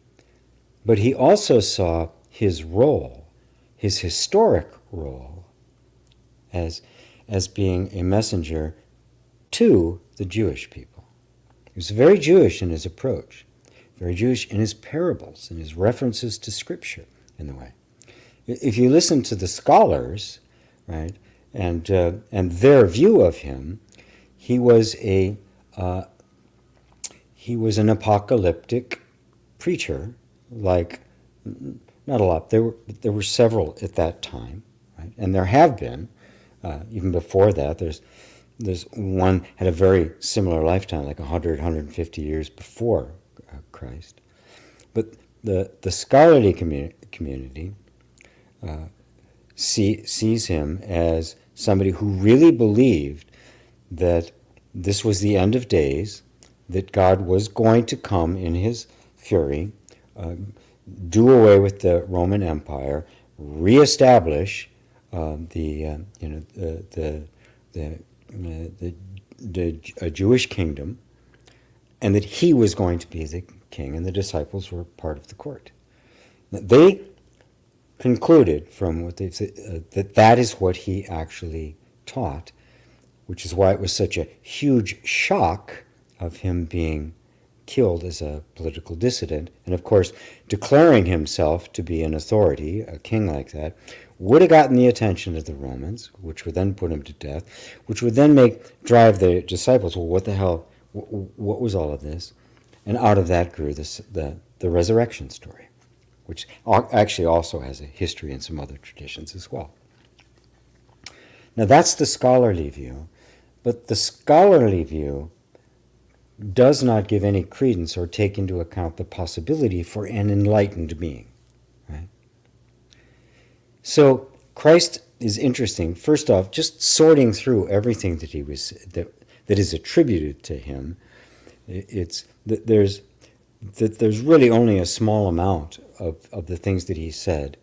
But he also saw his role, his historic role, as being a messenger to the Jewish people. He was very Jewish in his approach, very Jewish in his parables, in his references to Scripture, in the way. If you listen to the scholars, right, and their view of him, he was an apocalyptic preacher. Like, not a lot. There were several at that time, right? And there have been even before that. There's one had a very similar lifetime, like 100, 150 years before Christ. But the scholarly community sees him as somebody who really believed that this was the end of days, that God was going to come in his fury, do away with the Roman Empire, reestablish a Jewish kingdom, and that he was going to be the king, and the disciples were part of the court. They concluded from what they said that is what he actually taught, which is why it was such a huge shock of him being killed as a political dissident. And of course, declaring himself to be an authority, a king like that, would have gotten the attention of the Romans, which would then put him to death, which would then drive the disciples, well, what the hell, what was all of this? And out of that grew the resurrection story, which actually also has a history in some other traditions as well. Now that's the scholarly view, but the scholarly view does not give any credence or take into account the possibility for an enlightened being. Right? So Christ is interesting. First off, just sorting through everything that that is attributed to him. It's that there's really only a small amount of the things that he said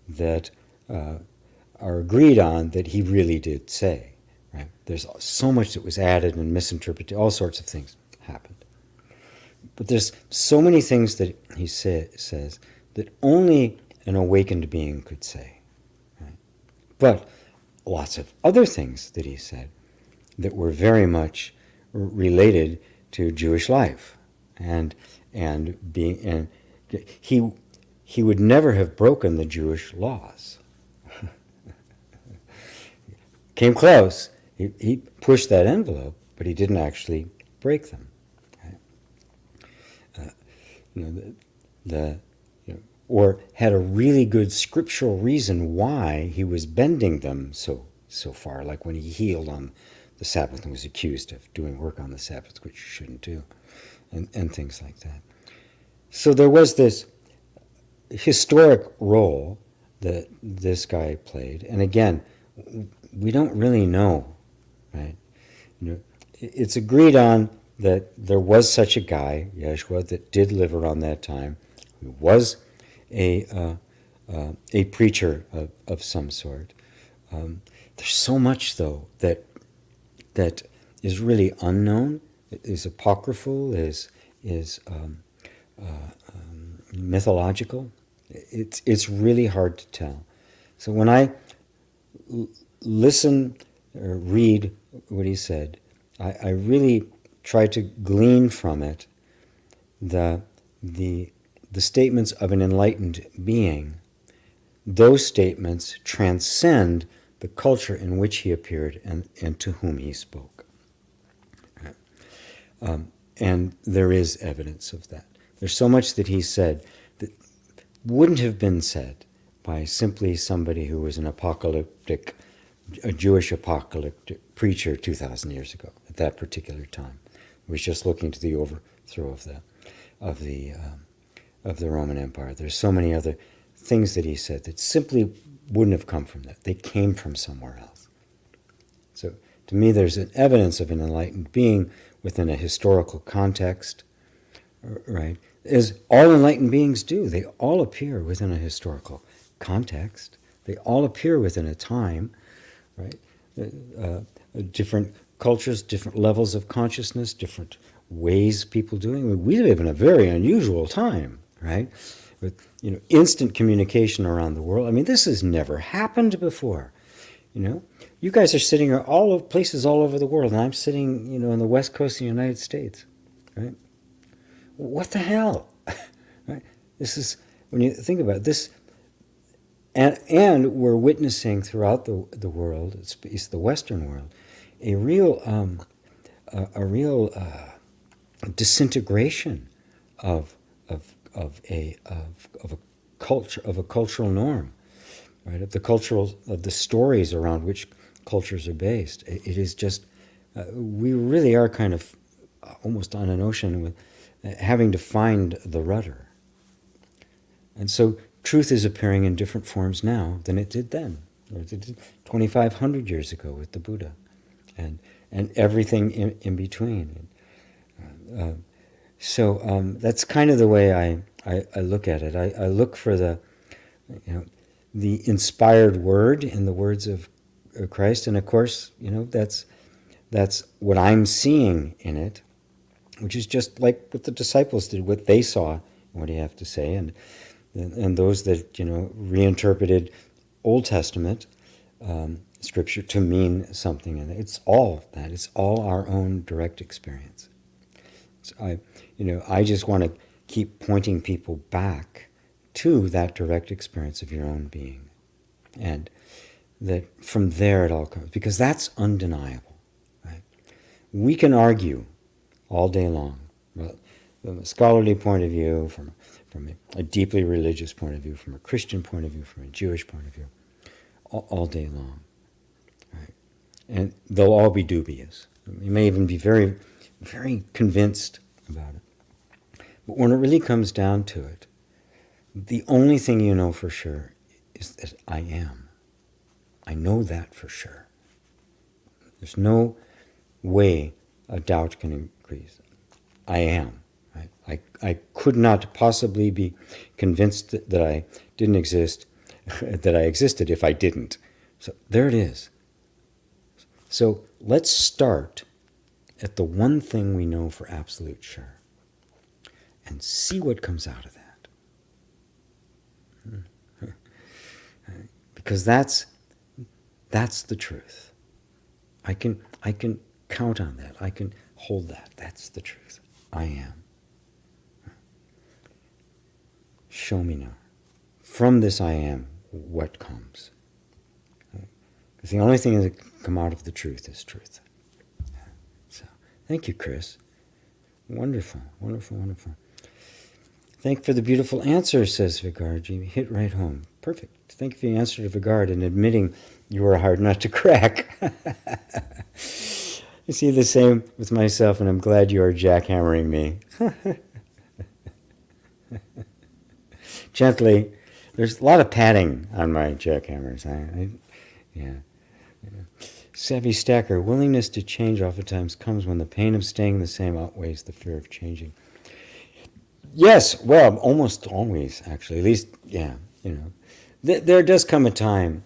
that are agreed on that he really did say. Right? There's so much that was added and misinterpreted. All sorts of things happened. But there's so many things that he says that only an awakened being could say. Right? But lots of other things that he said that were very much related to Jewish life, and he would never have broken the Jewish laws. Came close. He pushed that envelope, but he didn't actually break them. Right? Or had a really good scriptural reason why he was bending them so far, like when he healed on the Sabbath and was accused of doing work on the Sabbath, which you shouldn't do, and things like that. So there was this historic role that this guy played, and again, we don't really know, right? It's agreed on that there was such a guy, Yeshua, that did live around that time, who was a preacher of some sort. There's so much, though, that is really unknown, is apocryphal, is mythological. It's really hard to tell. So when I listen or read what he said, I really try to glean from it the statements of an enlightened being. Those statements transcend the culture in which he appeared and to whom he spoke. And there is evidence of that. There's so much that he said that wouldn't have been said by simply somebody who was a Jewish apocalyptic preacher 2,000 years ago at that particular time. He was just looking to the overthrow of the Roman Empire. There's so many other things that he said that simply wouldn't have come from that. They came from somewhere else. So to me, there's an evidence of an enlightened being within a historical context, right? As all enlightened beings do. They all appear within a historical context. They all appear within a time, right? Different cultures, different levels of consciousness, different ways people doing. We live in a very unusual time, right? With instant communication around the world. I mean, this has never happened before. You guys are sitting all places all over the world, and I'm sitting, on the west coast of the United States, right? What the hell? Right? This is, when you think about this, and we're witnessing throughout the world, at least the Western world, a real disintegration of a cultural norm, right? Of the stories around which cultures are based. It is just we really are kind of almost on an ocean with having to find the rudder, and so truth is appearing in different forms now than it did then. or 2,500 years ago with the Buddha, and everything in between. So that's kind of the way I look at it. I look for the inspired word in the words of Christ, and of course, that's what I'm seeing in it, which is just like what the disciples did, what they saw, what do you have to say, and those that reinterpreted Old Testament scripture to mean something, and it's all that. It's all our own direct experience. So I just want to keep pointing people back to that direct experience of your own being, and that from there it all comes, because that's undeniable. Right? We can argue all day long, from a scholarly point of view, from a deeply religious point of view, from a Christian point of view, from a Jewish point of view, all day long. Right? And they'll all be dubious. You may even be very, very convinced about it. But when it really comes down to it, the only thing you know for sure is that I am. I know that for sure. There's no way a doubt can increase. I am. Right? I could not possibly be convinced that I didn't exist, that I existed if I didn't. So there it is. So let's start at the one thing we know for absolute sure and see what comes out of that. Because that's the truth. I can count on that. I can hold that. That's the truth. I am. Show me now. From this I am, what comes? Because the only thing that can come out of the truth is truth. So, thank you, Chris. Wonderful, wonderful, wonderful. Thank you for the beautiful answer, says Vigarji. Hit right home. Perfect. Thank you for the answer to Vigard and admitting you were a hard nut to crack. You see the same with myself, and I'm glad you are jackhammering me. Gently. There's a lot of padding on my jackhammers. Yeah. Savvy Stacker, willingness to change oftentimes comes when the pain of staying the same outweighs the fear of changing. Yes, well, almost always, actually. At least, yeah, There does come a time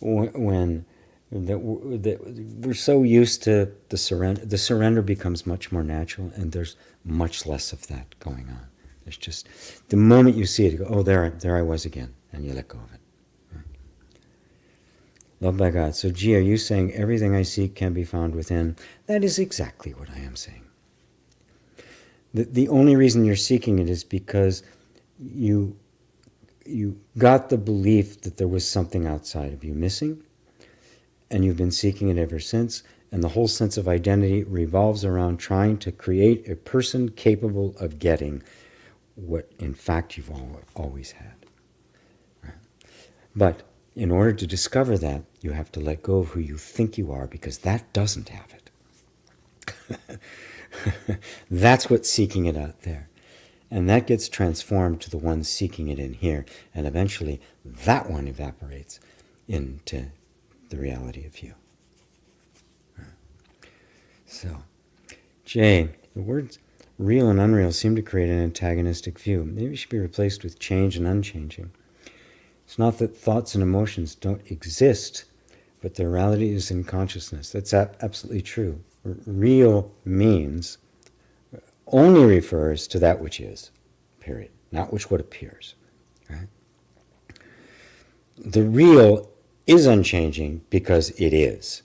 when we're so used to the surrender. The surrender becomes much more natural, and there's much less of that going on. There's just, the moment you see it, you go, oh, there I was again, and you let go of it. Right? Love by God. So, G, are you saying everything I seek can be found within? That is exactly what I am saying. The only reason you're seeking it is because you got the belief that there was something outside of you missing, and you've been seeking it ever since, and the whole sense of identity revolves around trying to create a person capable of getting what, in fact, you've always had. Right? But in order to discover that, you have to let go of who you think you are, because that doesn't have it. That's what's seeking it out there. And that gets transformed to the one seeking it in here. And eventually, that one evaporates into the reality of you. So, Jay, the words real and unreal seem to create an antagonistic view. Maybe it should be replaced with change and unchanging. It's not that thoughts and emotions don't exist, but their reality is in consciousness. That's absolutely true. Real means only refers to that which is, period, not what appears. Right? The real is unchanging because it is.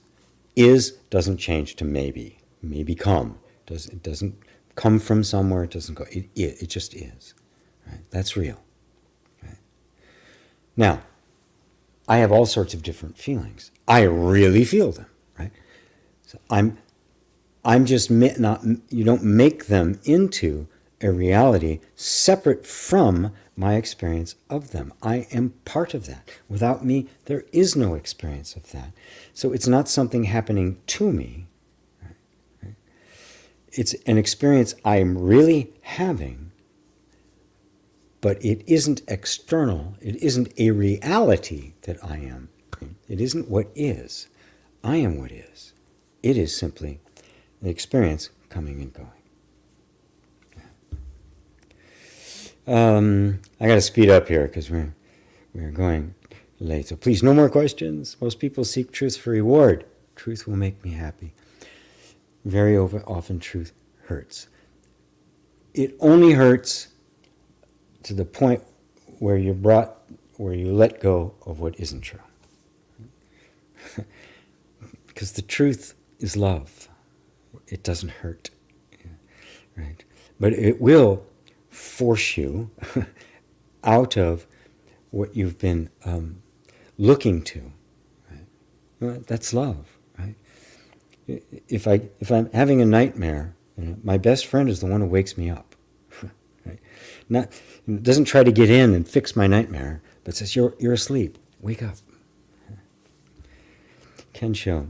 Is doesn't change to maybe. Maybe come. It doesn't come from somewhere. It doesn't go. It just is. Right? That's real. Right? Now, I have all sorts of different feelings. I really feel them. Right? So I'm just not. You don't make them into a reality separate from my experience of them. I am part of that. Without me, there is no experience of that. So it's not something happening to me. Right? It's an experience I'm really having, but it isn't external. It isn't a reality that I am. It isn't what is. I am what is. It is simply the experience coming and going. I got to speed up here because we're going late. So please, no more questions. Most people seek truth for reward. Truth will make me happy. Very often truth hurts. It only hurts to the point where you let go of what isn't true. Because the truth is love. It doesn't hurt. Right? But it will force you out of what you've been looking to. Right? Well, that's love, right? If I'm having a nightmare, my best friend is the one who wakes me up. Right? Doesn't try to get in and fix my nightmare, but says, you're asleep. Wake up. Kensho,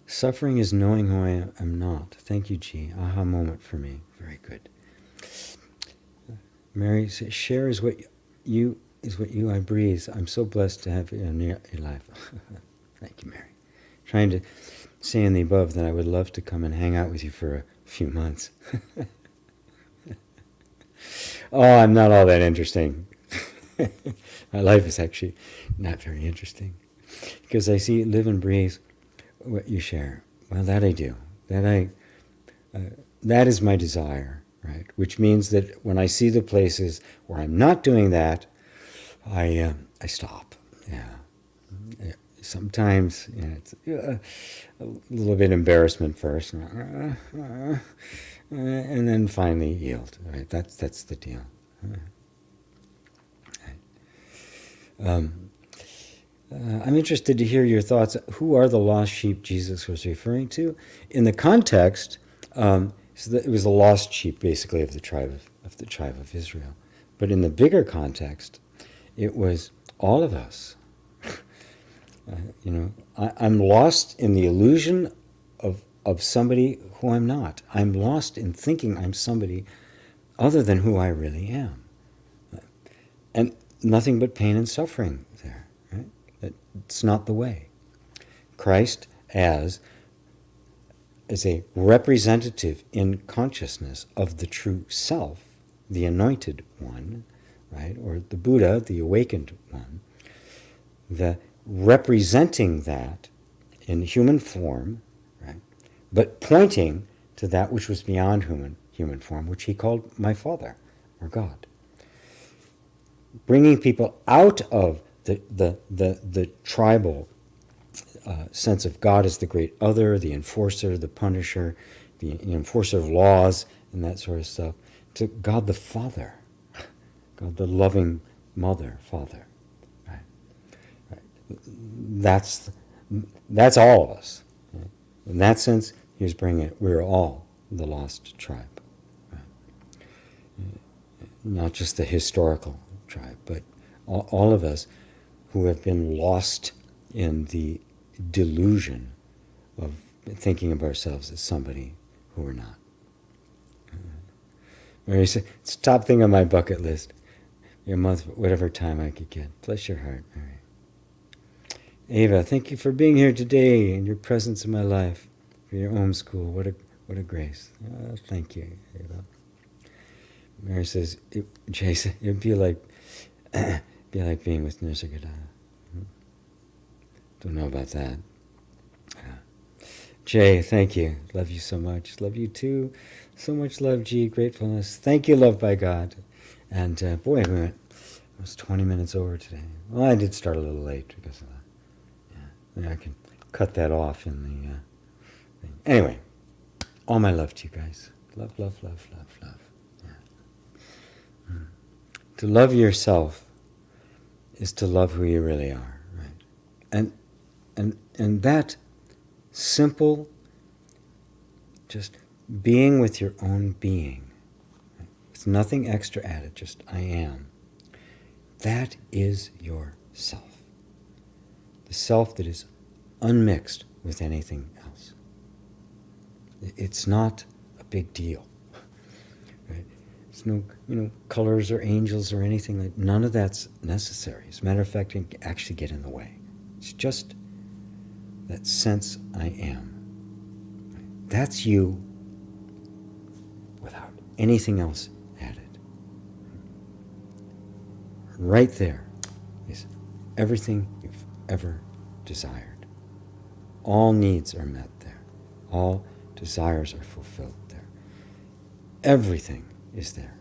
suffering is knowing who I am not. Thank you, G. Aha moment for me. Very good. Mary says, share is what you I breathe. I'm so blessed to have you in your life. Thank you, Mary. Trying to say in the above that I would love to come and hang out with you for a few months. Oh, I'm not all that interesting. My life is actually not very interesting. Because I see, live and breathe what you share. Well, that I do. That is my desire, right? Which means that when I see the places where I'm not doing that, I stop. Yeah. Sometimes it's a little bit embarrassment first, and then finally yield. Right? That's the deal. I'm interested to hear your thoughts. Who are the lost sheep Jesus was referring to? In the context, it was the lost sheep, basically, of the tribe of Israel. But in the bigger context, it was all of us. I'm lost in the illusion of somebody who I'm not. I'm lost in thinking I'm somebody other than who I really am. And nothing but pain and suffering there. Right? It's not the way. Christ as a representative in consciousness of the true self, the anointed one, right? Or the Buddha, the awakened one, the representing that in human form, right? But pointing to that which was beyond human form, which he called my Father, or God. Bringing people out of the tribal sense of God as the great other, the enforcer, the punisher, the enforcer of laws, and that sort of stuff, to God the Father, God the loving mother, Father. Right? That's all of us. Right? In that sense, he's bringing it. We're all the lost tribe. Right? Not just the historical tribe, but all of us who have been lost in the delusion of thinking of ourselves as somebody who we're not. Mary said, it's the top thing on my bucket list. A month, whatever time I could get. Bless your heart, Mary. Ava, thank you for being here today and your presence in my life, for your homeschool. What a grace. Thank you, Ava. Mary says, Jason, it'd be like being with Nisargadatta. Don't know about that. Jay, thank you. Love you so much. Love you too. So much love, G. Gratefulness. Thank you, loved by God. And boy, we went almost 20 minutes over today. Well, I did start a little late because of that. Yeah, I can cut that off in the thing. Anyway, all my love to you guys. Love, love, love, love, love. Yeah. To love yourself is to love who you really are, right? And that simple, just being with your own being, right? With nothing extra added, just I am. That is your self. The self that is unmixed with anything else. It's not a big deal. Right? There's no, colors or angels or anything. None of that's necessary. As a matter of fact, it can actually get in the way. It's just that sense I am. That's you without anything else added. Right there is everything you've ever desired. All needs are met there. All desires are fulfilled there. Everything is there.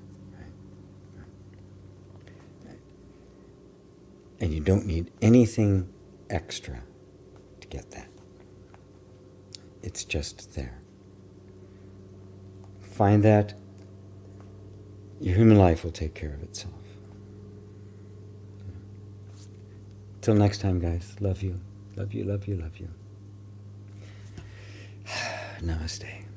And you don't need anything extra to get that. It's just there. Find that, your human life will take care of itself. Till next time, guys. Love you. Love you, love you, love you. Namaste.